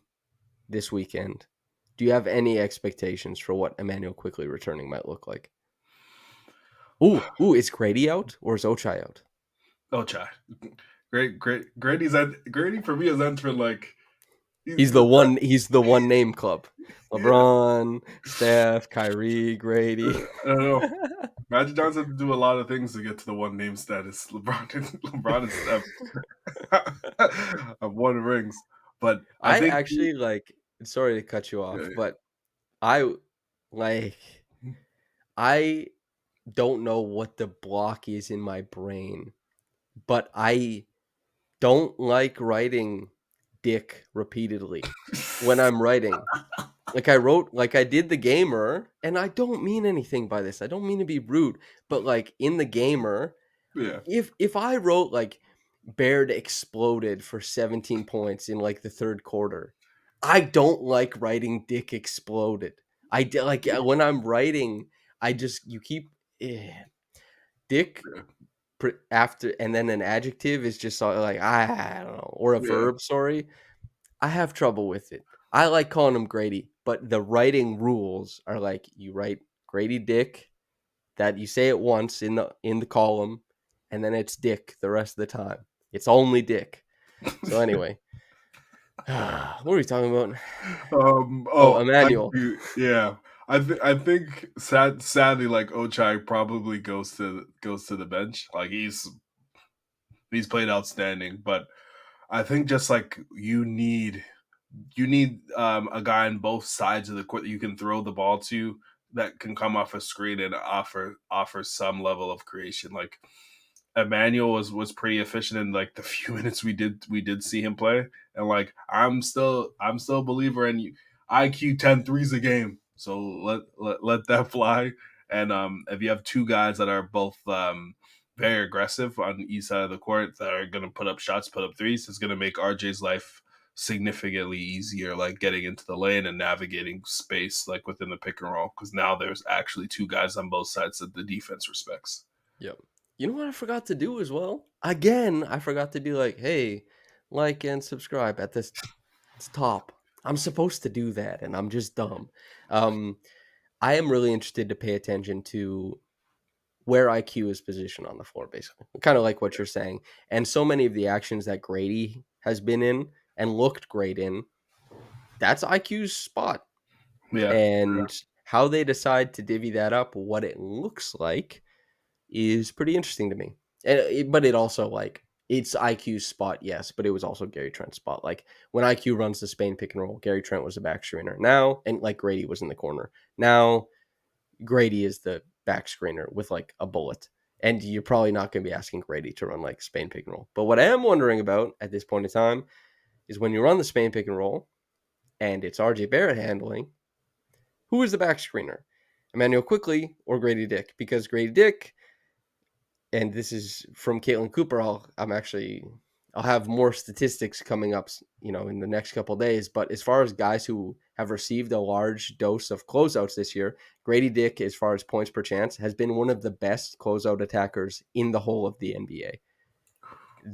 this weekend. Do you have any expectations for what Emmanuel quickly returning might look like? Is Gradey out or is Ochai out? Oh, Chai. Grady for me has entered like he's He's the one. He's the one name club. yeah. LeBron, Steph, Kyrie, Grady. I don't know. Magic Johnson had to do a lot of things to get to the one name status. LeBron and Steph have won rings, but I I think actually like. Sorry to cut you off, yeah, but I like. I don't know what the block is in my brain, but I don't like writing dick repeatedly when I'm writing. Like I did the gamer, and I don't mean anything by this. I don't mean to be rude, but like in the gamer, yeah, if I wrote like Baird exploded for 17 points in like the third quarter, I don't like writing Dick exploded. Like when I'm writing, I just you keep Dick yeah, after and then an adjective is just like I don't know, or a yeah. verb. Sorry, I have trouble with it. I like calling him Grady, but the writing rules are like you write Grady Dick, that you say it once in the column, and then it's Dick the rest of the time. It's only Dick. So anyway, what are we talking about? Oh, Oh, Emmanuel. yeah. I think sadly, like Ochai probably goes to the bench. Like he's played outstanding, but I think just like you need a guy on both sides of the court that you can throw the ball to that can come off a screen and offer some level of creation. Like Emmanuel was pretty efficient in like the few minutes we did see him play, and like I'm still a believer in IQ 10 threes a game. So let that fly. And if you have two guys that are both very aggressive on each side of the court that are going to put up shots, put up threes, it's going to make RJ's life significantly easier, like getting into the lane and navigating space like within the pick and roll, because now there's actually two guys on both sides that the defense respects. Yep. You know what I forgot to do as well? Again, I forgot to be like, hey, like and subscribe at this top. I'm supposed to do that, and I'm just dumb. Um, I am really interested to pay attention to where IQ is positioned on the floor, basically. Kind of like what you're saying. And so many of the actions that Grady has been in and looked great in, that's IQ's spot. Yeah, And how they decide to divvy that up, what it looks like, is pretty interesting to me. But it also like it's IQ's spot, yes, but it was also Gary Trent's spot. Like when IQ runs the Spain pick and roll, Gary Trent was the back screener. Now, and like Grady was in the corner. Now Grady is the back screener with like a bullet. And you're probably not going to be asking Grady to run like Spain pick and roll. But what I am wondering about at this point in time is when you run the Spain pick and roll and it's RJ Barrett handling, who is the back screener? Emmanuel Quickly or Grady Dick? Because Grady Dick, and this is from Caitlin Cooper, I'll have more statistics coming up, in the next couple of days. But as far as guys who have received a large dose of closeouts this year, Grady Dick, as far as points per chance, has been one of the best closeout attackers in the whole of the NBA.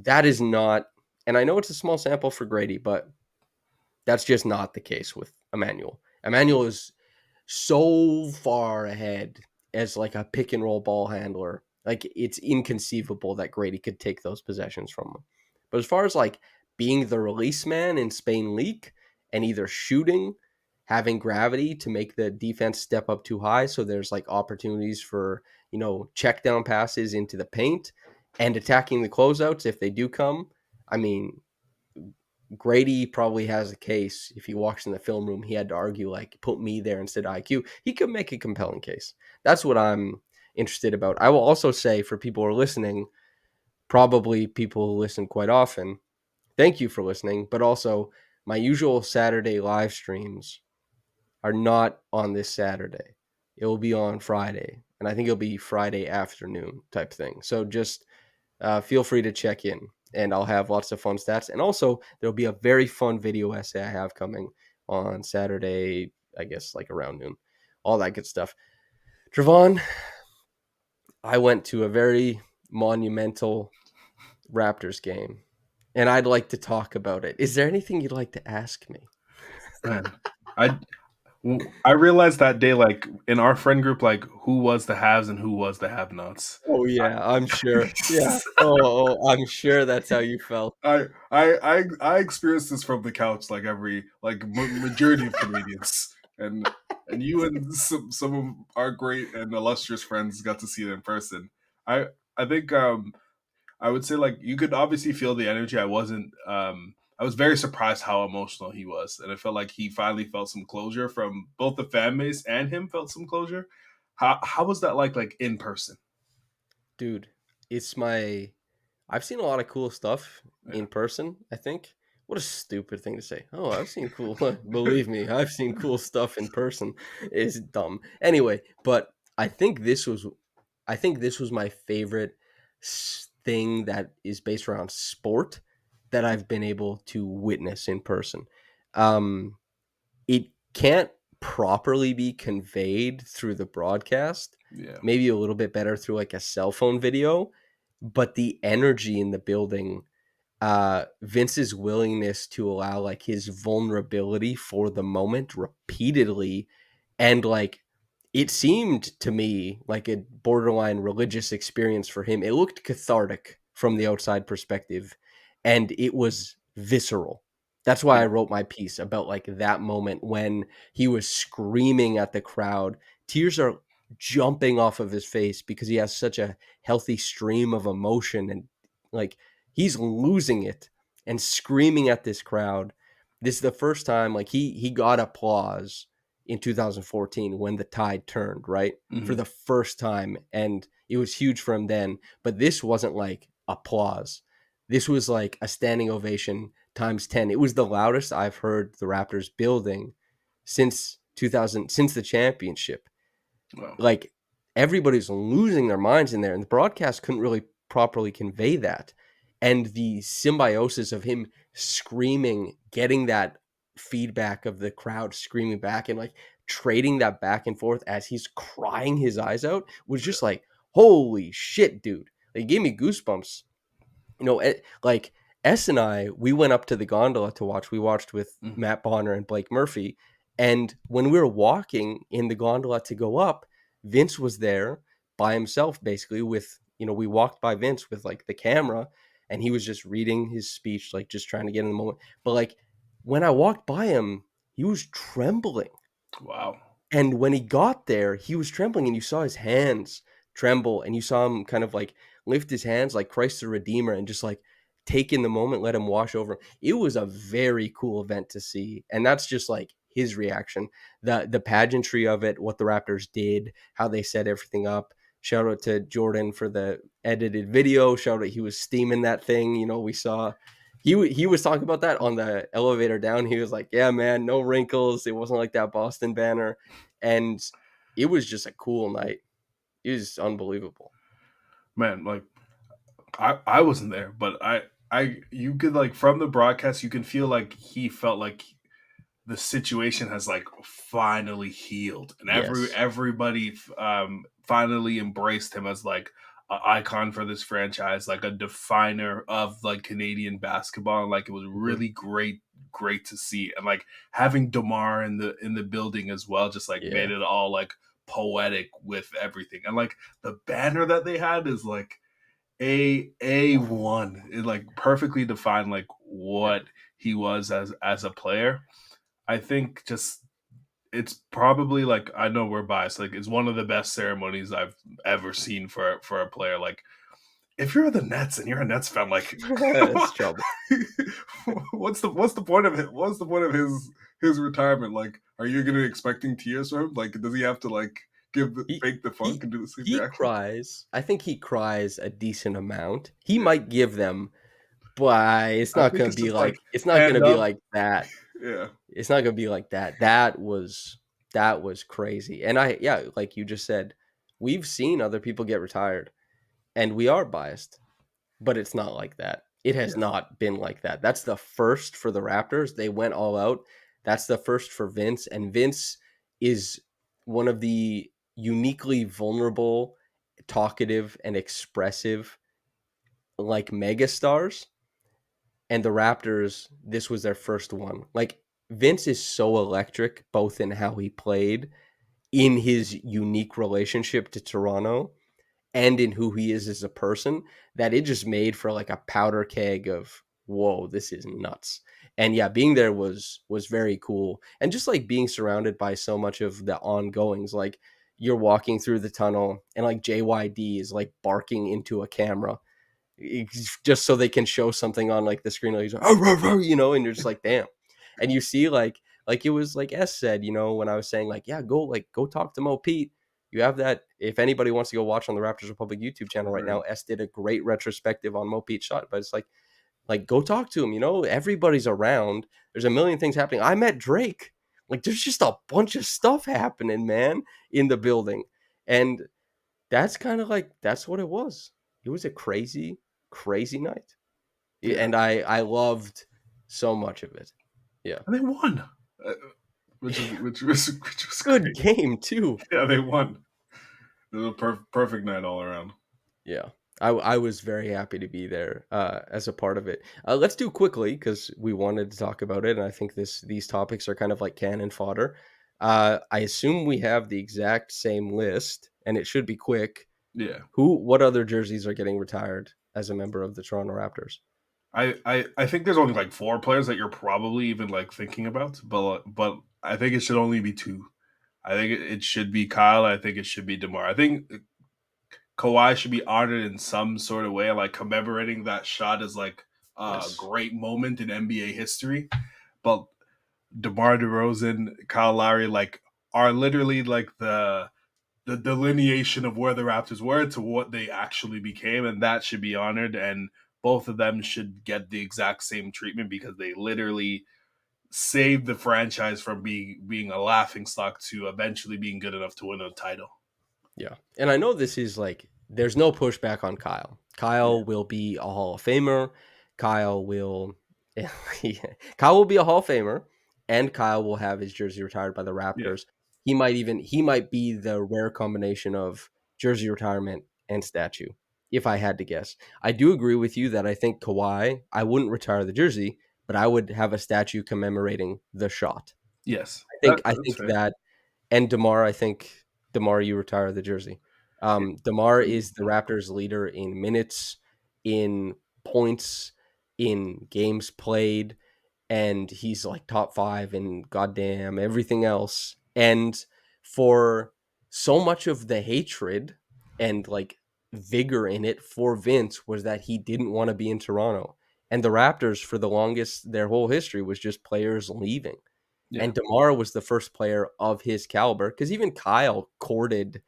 That is not, and I know it's a small sample for Grady, but that's just not the case with Emmanuel. Emmanuel is so far ahead as like a pick and roll ball handler. Like it's inconceivable that Grady could take those possessions from him. But as far as like being the release man in Spain League and either shooting, having gravity to make the defense step up too high, so there's like opportunities for, check down passes into the paint and attacking the closeouts if they do come. I mean, Grady probably has a case. If he walks in the film room, he had to argue, like, put me there instead of IQ. He could make a compelling case. That's what I'm interested about. I will also say for people who are listening, probably people who listen quite often, thank you for listening. But also, my usual Saturday live streams are not on this Saturday. It will be on Friday, and I think it'll be Friday afternoon type thing. So just feel free to check in, and I'll have lots of fun stats. And also, there'll be a very fun video essay I have coming on Saturday, I guess, like around noon. All that good stuff. Trevon, I went to a very monumental Raptors game, and I'd like to talk about it. Is there anything you'd like to ask me? Man, I I realized that day, like in our friend group, like who was the haves and who was the have-nots. Oh yeah, I'm sure. Yeah. I'm sure that's how you felt. I experienced this from the couch, like every like majority of Canadians, and you and some of our great and illustrious friends got to see it in person. I I think I would say like you could obviously feel the energy. I was very surprised how emotional he was, and it felt like he finally felt some closure from both the fan base and him felt some closure. How was that like in person? Dude, it's my I've seen a lot of cool stuff Yeah. in person, I think. What a stupid thing to say. Oh, I've seen cool believe me, I've seen cool stuff in person. It's dumb. Anyway, but I think this was my favorite thing that is based around sport that I've been able to witness in person. Um it can't properly be conveyed through the broadcast. Yeah. Maybe a little bit better through like a cell phone video, but the energy in the building, Vince's willingness to allow like his vulnerability for the moment repeatedly, and like it seemed to me like a borderline religious experience for him. It looked cathartic from the outside perspective, and it was visceral. That's why I Yeah. wrote my piece about like that moment when he was screaming at the crowd. Tears are jumping off of his face because he has such a healthy stream of emotion, and like he's losing it and screaming at this crowd. This is the first time like he got applause in 2014 when the tide turned, right? For Mhm. the first time, and it was huge for him then, but this wasn't like applause. This was like a standing ovation times 10. It was the loudest I've heard the Raptors building since 2000, since the championship. Wow. Like everybody's losing their minds in there, and the broadcast couldn't really properly convey that. And the symbiosis of him screaming, getting that feedback of the crowd screaming back, and like trading that back and forth as he's crying his eyes out was just like, holy shit, dude. Like, it gave me goosebumps. Like S and I, we went up to the gondola to watch. We watched with Mhm. Matt Bonner and Blake Murphy. And when we were walking in the gondola to go up, Vince was there by himself, basically, with, we walked by Vince with like the camera, and he was just reading his speech, like just trying to get in the moment. But like when I walked by him, he was trembling. Wow. And when he got there, he was trembling, and you saw his hands tremble, and you saw him kind of like lift his hands like Christ the Redeemer and just like take in the moment, let him wash over him. It was a very cool event to see. And that's just like his reaction. The pageantry of it, what the Raptors did, how they set everything up. Shout out to Jordan for the edited video. Shout out, he was steaming that thing. We saw he was talking about that on the elevator down. He was like, "Yeah, man, no wrinkles. It wasn't like that Boston banner." And it was just a cool night. It was unbelievable. Man, like I wasn't there, but I you could like from the broadcast you can feel like he felt like the situation has like finally healed, and Yes. everybody finally embraced him as like an icon for this franchise, like a definer of like Canadian basketball, and like it was Mhm. really great to see, and like having Demar in the building as well just like made Yeah. it all like poetic with everything, and like the banner that they had is like A1. It like perfectly defined like Yeah. what he was as a player. I think just it's probably like I know we're biased. Like it's one of the best ceremonies I've ever seen for a player. Like if you're the Nets and you're a Nets fan, like It's trouble. what's the point of it? What's the point of his retirement? Like, are you gonna be expecting tears from him? Like, does he have to like He fake the he funk and do the same he reaction? cries. I think he cries a decent amount. He Yeah, might give them, but it's I not think gonna it's be just like like it's not gonna hand be up. like that. Yeah, It's not gonna be like that. That was. That was crazy. And yeah, like you just said, we've seen other people get retired, and we are biased, but it's not like that. It has Yeah. not been like that. That's the first for the Raptors. They went all out. That's the first for Vince, and Vince is one of the uniquely vulnerable, talkative, and expressive like megastars. And the Raptors, this was their first one. Like Vince is so electric, both in how he played, in his unique relationship to Toronto, and in who he is as a person, that it just made for like a powder keg of whoa, this is nuts. And yeah, being there was very cool. And just like being surrounded by so much of the ongoings, like you're walking through the tunnel and like JYD is like barking into a camera just so they can show something on like the screen, like, you know, and you're just like, damn. And you see like it was like S said, you know, when I was saying like, yeah, go talk to Mo Pete. You have that. If anybody wants to go watch on the Raptors Republic YouTube channel right now, Right. S did a great retrospective on Mo Pete's shot. But it's like go talk to him. You know, everybody's around. There's a million things happening. I met Drake. Like there's just a bunch of stuff happening, man, in the building. And that's kind of like that's what it was. It was a crazy, crazy night. Yeah. And I loved so much of it. Yeah. And they won, uh, which was Good great. game too. Yeah, they won. It was a perfect night all around. Yeah. I was very happy to be there as a part of it. Let's do quickly because we wanted to talk about it, and I think these topics are kind of like cannon fodder. I assume we have the exact same list, and it should be quick. Yeah. What other jerseys are getting retired as a member of the Toronto Raptors? I think there's only like 4 players that you're probably even like thinking about, but I think it should only be 2. I think it should be Kyle. I think it should be DeMar. I think Kawhi should be honored in some sort of way, like commemorating that shot as like a Yes. great moment in NBA history. But DeMar DeRozan, Kyle Lowry, like are literally like the delineation of where the Raptors were to what they actually became, and that should be honored. And both of them should get the exact same treatment because they literally saved the franchise from being a laughing stock to eventually being good enough to win a title. Yeah. And I know this is like, there's no pushback on Kyle. Yeah, Kyle will be a Hall of Famer. Kyle will, Kyle will be a Hall of Famer, and Kyle will have his jersey retired by the yeah, Raptors. He might be the rare combination of jersey retirement and statue, if I had to guess. I do agree with you that I think Kawhi, I wouldn't retire the jersey, but I would have a statue commemorating the shot. yes, I that's think fair. that and DeMar, I think DeMar, you retire the jersey. DeMar is the Raptors' leader in minutes, in points, in games played, and he's like top five in goddamn everything else. And for so much of the hatred and like vigor in it for Vince was that he didn't want to be in Toronto. And the Raptors, for the longest, their whole history was just players leaving. Yeah, And DeMar was the first player of his caliber because even Kyle courted,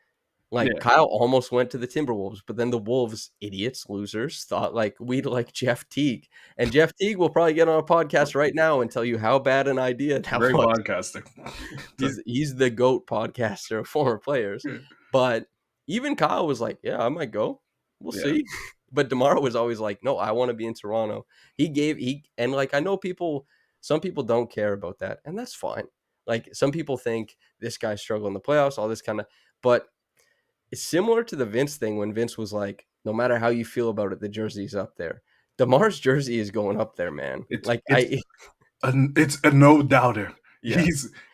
like yeah, Kyle almost went to the Timberwolves, but then the Wolves, idiots, losers, thought like we'd like Jeff Teague. And Jeff Teague will probably get on a podcast right now and tell you how bad an idea that great was. podcasting. He's the GOAT podcaster of former players. But even Kyle was like, yeah, I might go. We'll Yeah, see. But DeMar was always like, no, I want to be in Toronto. And like I know some people don't care about that, and that's fine. Like some people think this guy struggled in the playoffs, all this kind of, but it's similar to the Vince thing when Vince was like, no matter how you feel about it, the jersey's up there. DeMar's jersey is going up there, man. it's Like it's it's a no doubter. yeah.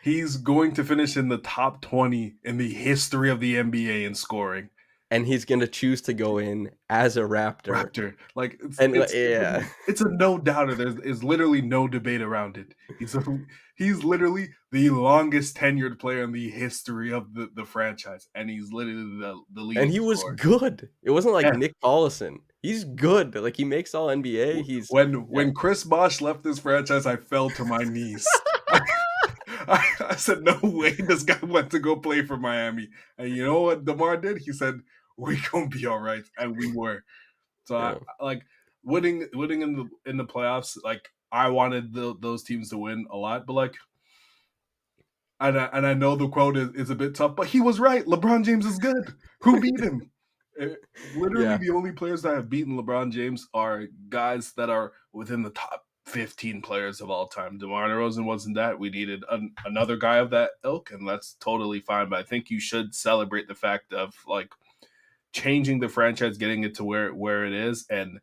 He's going to finish in the top 20 in the history of the NBA in scoring. And he's gonna choose to go in as a Raptor. Raptor, like And yeah. it's a no doubter. There's literally no debate around it. He's literally the longest tenured player in the history of the franchise, and he's literally the And leading he was scorer. good. It wasn't like Yeah, Nick Collison. He's good. Like he makes all NBA. He's yeah. when Chris Bosh left this franchise, I fell to my knees. I said, no way this guy went to go play for Miami. And you know what DeMar did? He said, we gonna be all right. And we were. So Yeah. like winning in the playoffs, like I wanted those teams to win a lot, but like and I know the quote is a bit tough, but he was right. LeBron James is good. Who beat him? Literally, Yeah, the only players that have beaten LeBron James are guys that are within the top 15 players of all time. DeMar DeRozan wasn't that. We needed another guy of that ilk, and that's totally fine. But I think you should celebrate the fact of like changing the franchise, getting it to where it is, and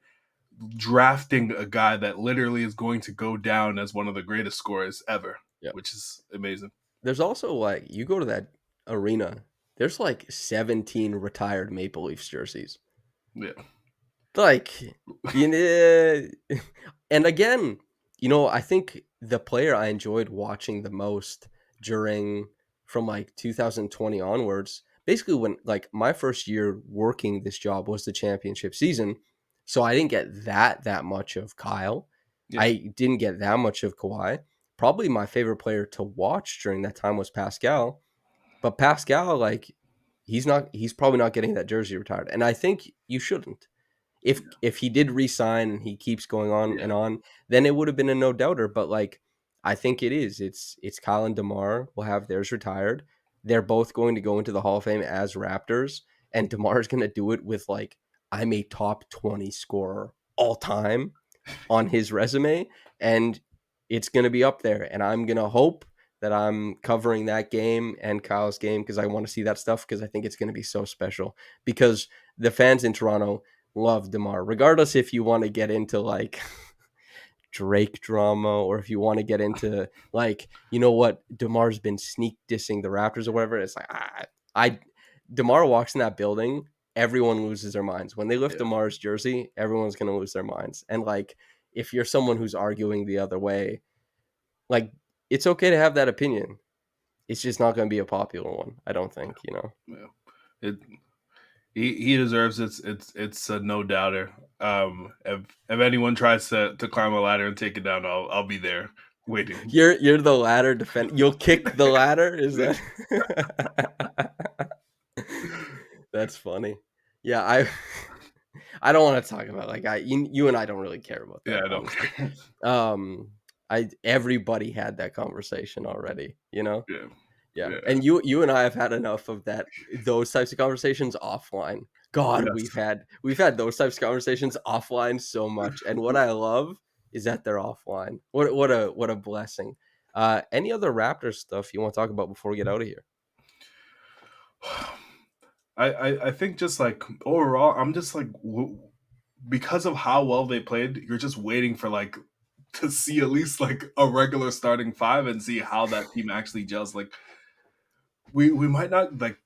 drafting a guy that literally is going to go down as one of the greatest scorers ever, yeah. which is amazing. There's also like you go to that arena. There's like 17 retired Maple Leafs jerseys. Yeah. Like, you know, and again, I think the player I enjoyed watching the most during from like 2020 onwards, basically when like my first year working this job was the championship season, so I didn't get that much of Kyle. Yeah. I didn't get that much of Kawhi. Probably my favorite player to watch during that time was Pascal, but Pascal, like, he's probably not getting that jersey retired, and I think you shouldn't. If he did resign and he keeps going on Yeah. and on, then it would have been a no doubter. But like, I think it is. It's Kyle and DeMar will have theirs retired. They're both going to go into the Hall of Fame as Raptors, and DeMar is going to do it with like, I'm a top 20 scorer all time on his resume, and it's going to be up there. And I'm going to hope that I'm covering that game and Kyle's game because I want to see that stuff because I think it's going to be so special. Because the fans in Toronto love DeMar, regardless if you want to get into like Drake drama or if you want to get into like, what, DeMar's been sneak dissing the Raptors or whatever. It's like, I DeMar walks in that building, everyone loses their minds. When they lift Yeah. DeMar's jersey, everyone's going to lose their minds. And like, if you're someone who's arguing the other way, like, it's okay to have that opinion. It's just not going to be a popular one, I don't think. Yeah. It he deserves it. It's a no doubter. If anyone tries to climb a ladder and take it down, I'll be there waiting. You're the ladder defend. You'll kick the ladder. Is that? That's funny. Yeah, I don't want to talk about like you and I don't really care about Yeah, that, I know. honestly. I everybody had that conversation already. Yeah, Yeah, yeah, and you and I have had enough of those types of conversations offline. God, yes. we've had those types of conversations offline so much, and what I love is that they're offline. What a blessing. Any other Raptors stuff you want to talk about before we get out of here? I think just like overall, I'm just like because of how well they played, you're just waiting for like to see at least like a regular starting five and see how that team actually gels. Like we might not like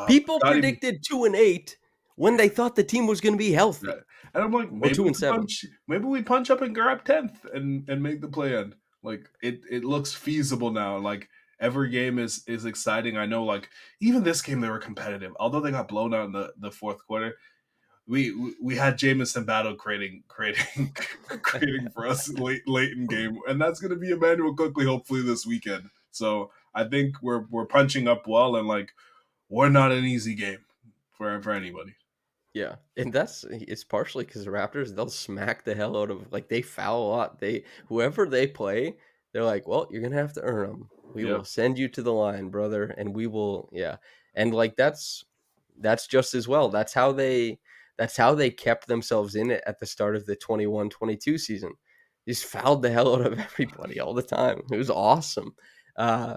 People Scotty. predicted 2-8 when they thought the team was going to be Yeah. healthy, And I'm like, or 2-7. maybe we punch up and grab 10th and make the play in. Like it looks feasible now. Like every game is exciting. I know like even this game they were competitive. Although they got blown out in the fourth quarter, we had Jamison Battle creating creating for us late in game. And that's gonna be Emmanuel Quickly hopefully this weekend. So I think we're punching up well and like we're not an easy game for anybody. Yeah, and it's partially because the Raptors, they'll smack the hell out of, like, they foul a lot. Whoever they play, they're like, well, you're gonna have to earn them. We Yep. will send you to the line, brother, and we will, yeah. And like that's just as well. That's how they kept themselves in it at the start of the 21-22 season. They just fouled the hell out of everybody all the time. It was awesome. Uh,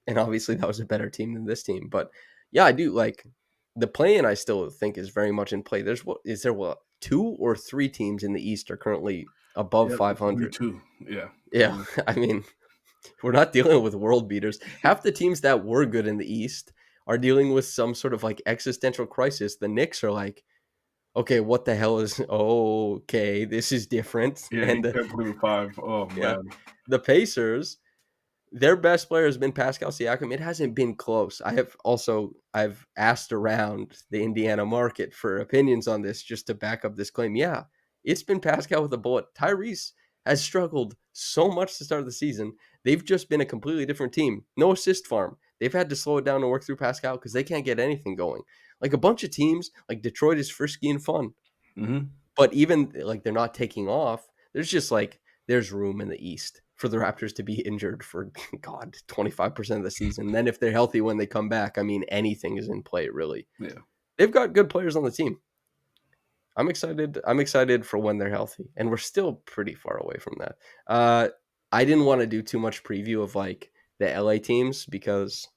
and obviously that was a better team than this team. But yeah, I do like the play-in. I still think is very much in play. What, two or three teams in the East are currently above Yeah, it's only 500. two. Yeah. Yeah, I mean, we're not dealing with world beaters. Half the teams that were good in the East are dealing with some sort of like existential crisis. The Knicks are like, okay, what the hell is? Okay, this is different. Yeah, And he can't play with five. Oh yeah, man. the Pacers, their best player has been Pascal Siakam. It hasn't been close. I've asked around the Indiana market for opinions on this just to back up this claim. Yeah, it's been Pascal with a bullet. Tyrese has struggled so much to start the season. They've just been a completely different team. No assist farm. They've had to slow it down and work through Pascal because they can't get anything going. Like a bunch of teams, like Detroit is frisky and fun, Hmm. but even like they're not taking off. There's just like there's room in the East for the Raptors to be injured for, God, 25% of the season. Then if they're healthy when they come back, I mean, anything is in play, really. Yeah. They've got good players on the team. I'm excited. I'm excited for when they're healthy, and we're still pretty far away from that. I didn't want to do too much preview of like the LA teams because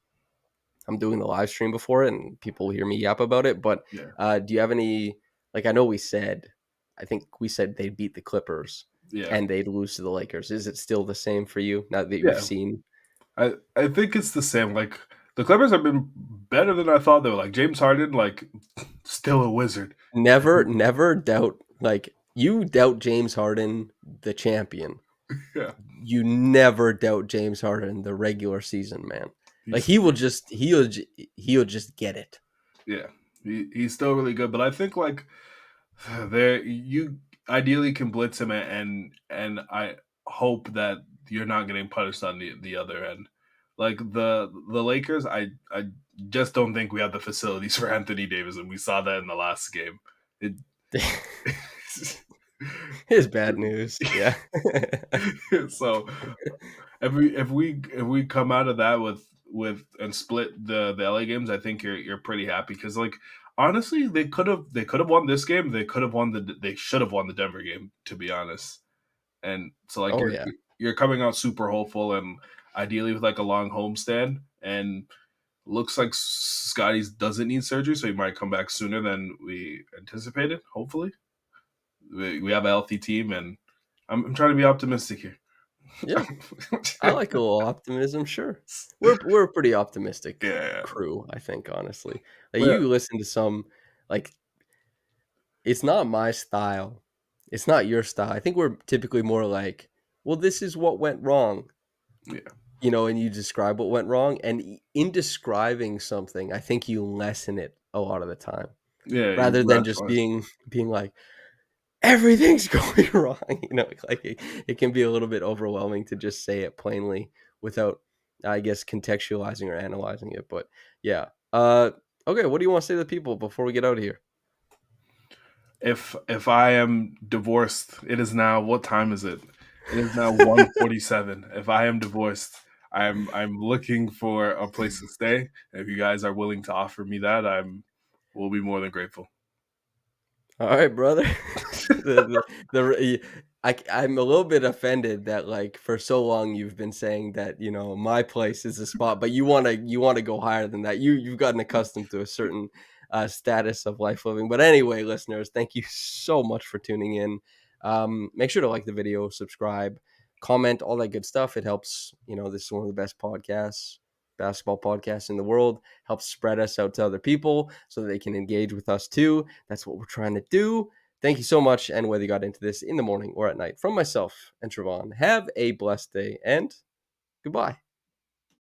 I'm doing the live stream before it, and people hear me yap about it. But Yeah. do you have any? Like, I know I think we said they'd beat the Clippers Yeah. and they'd lose to the Lakers. Is it still the same for you now that we've Yeah. seen? I think it's the same. Like the Clippers have been better than I thought they were. Like James Harden, like still a wizard. Never doubt. Like, you doubt James Harden, the champion. Yeah. You never doubt James Harden the regular season, man. Like, He's he'll just get it. yeah. He's still really good, but I think like there you ideally can blitz him and I hope that you're not getting punished on the other end. Like the Lakers, I just don't think we have the facilities for Anthony Davis, and we saw that in the last game. It It's bad news. Yeah. so if we come out of that with and split the LA games, I think you're pretty happy because like honestly they could have won this game. They should have won the Denver game, to be honest. And so like Oh you're yeah. you're coming out super hopeful and ideally with like a long homestand, and looks like Scotty doesn't need surgery, so he might come back sooner than we anticipated. Hopefully, we have a healthy team, and I'm trying to be optimistic here. Yeah. I like a little optimism, sure. We're a pretty optimistic Yeah, crew, I think, honestly. Like, yeah, you listen to some, like, it's not my style. It's not your style. I think we're typically more like, well, this is what went wrong, yeah, and you describe what went wrong. And in describing something, I think you lessen it a lot of the time, yeah. You rather than just rationalize. being like, everything's going wrong. Like, it can be a little bit overwhelming to just say it plainly without, I guess, contextualizing or analyzing it. But yeah. Okay, what do you want to say to the people before we get out of here? If I am divorced, it is now what time is it? It is now 1:47. If I am divorced, I'm looking for a place to stay. If you guys are willing to offer me that, will be more than grateful. All right, brother. I'm a little bit offended that, like, for so long you've been saying that, my place is the spot, but you wanna go higher than that. You've gotten accustomed to a certain status of life living. But anyway, listeners, thank you so much for tuning in. Make sure to like the video, subscribe, comment, all that good stuff. It helps. This is one of the best basketball podcasts in the world. Helps spread us out to other people so that they can engage with us too. That's what we're trying to do. Thank you so much. And whether you got into this in the morning or at night, from myself and Trevon, have a blessed day and goodbye.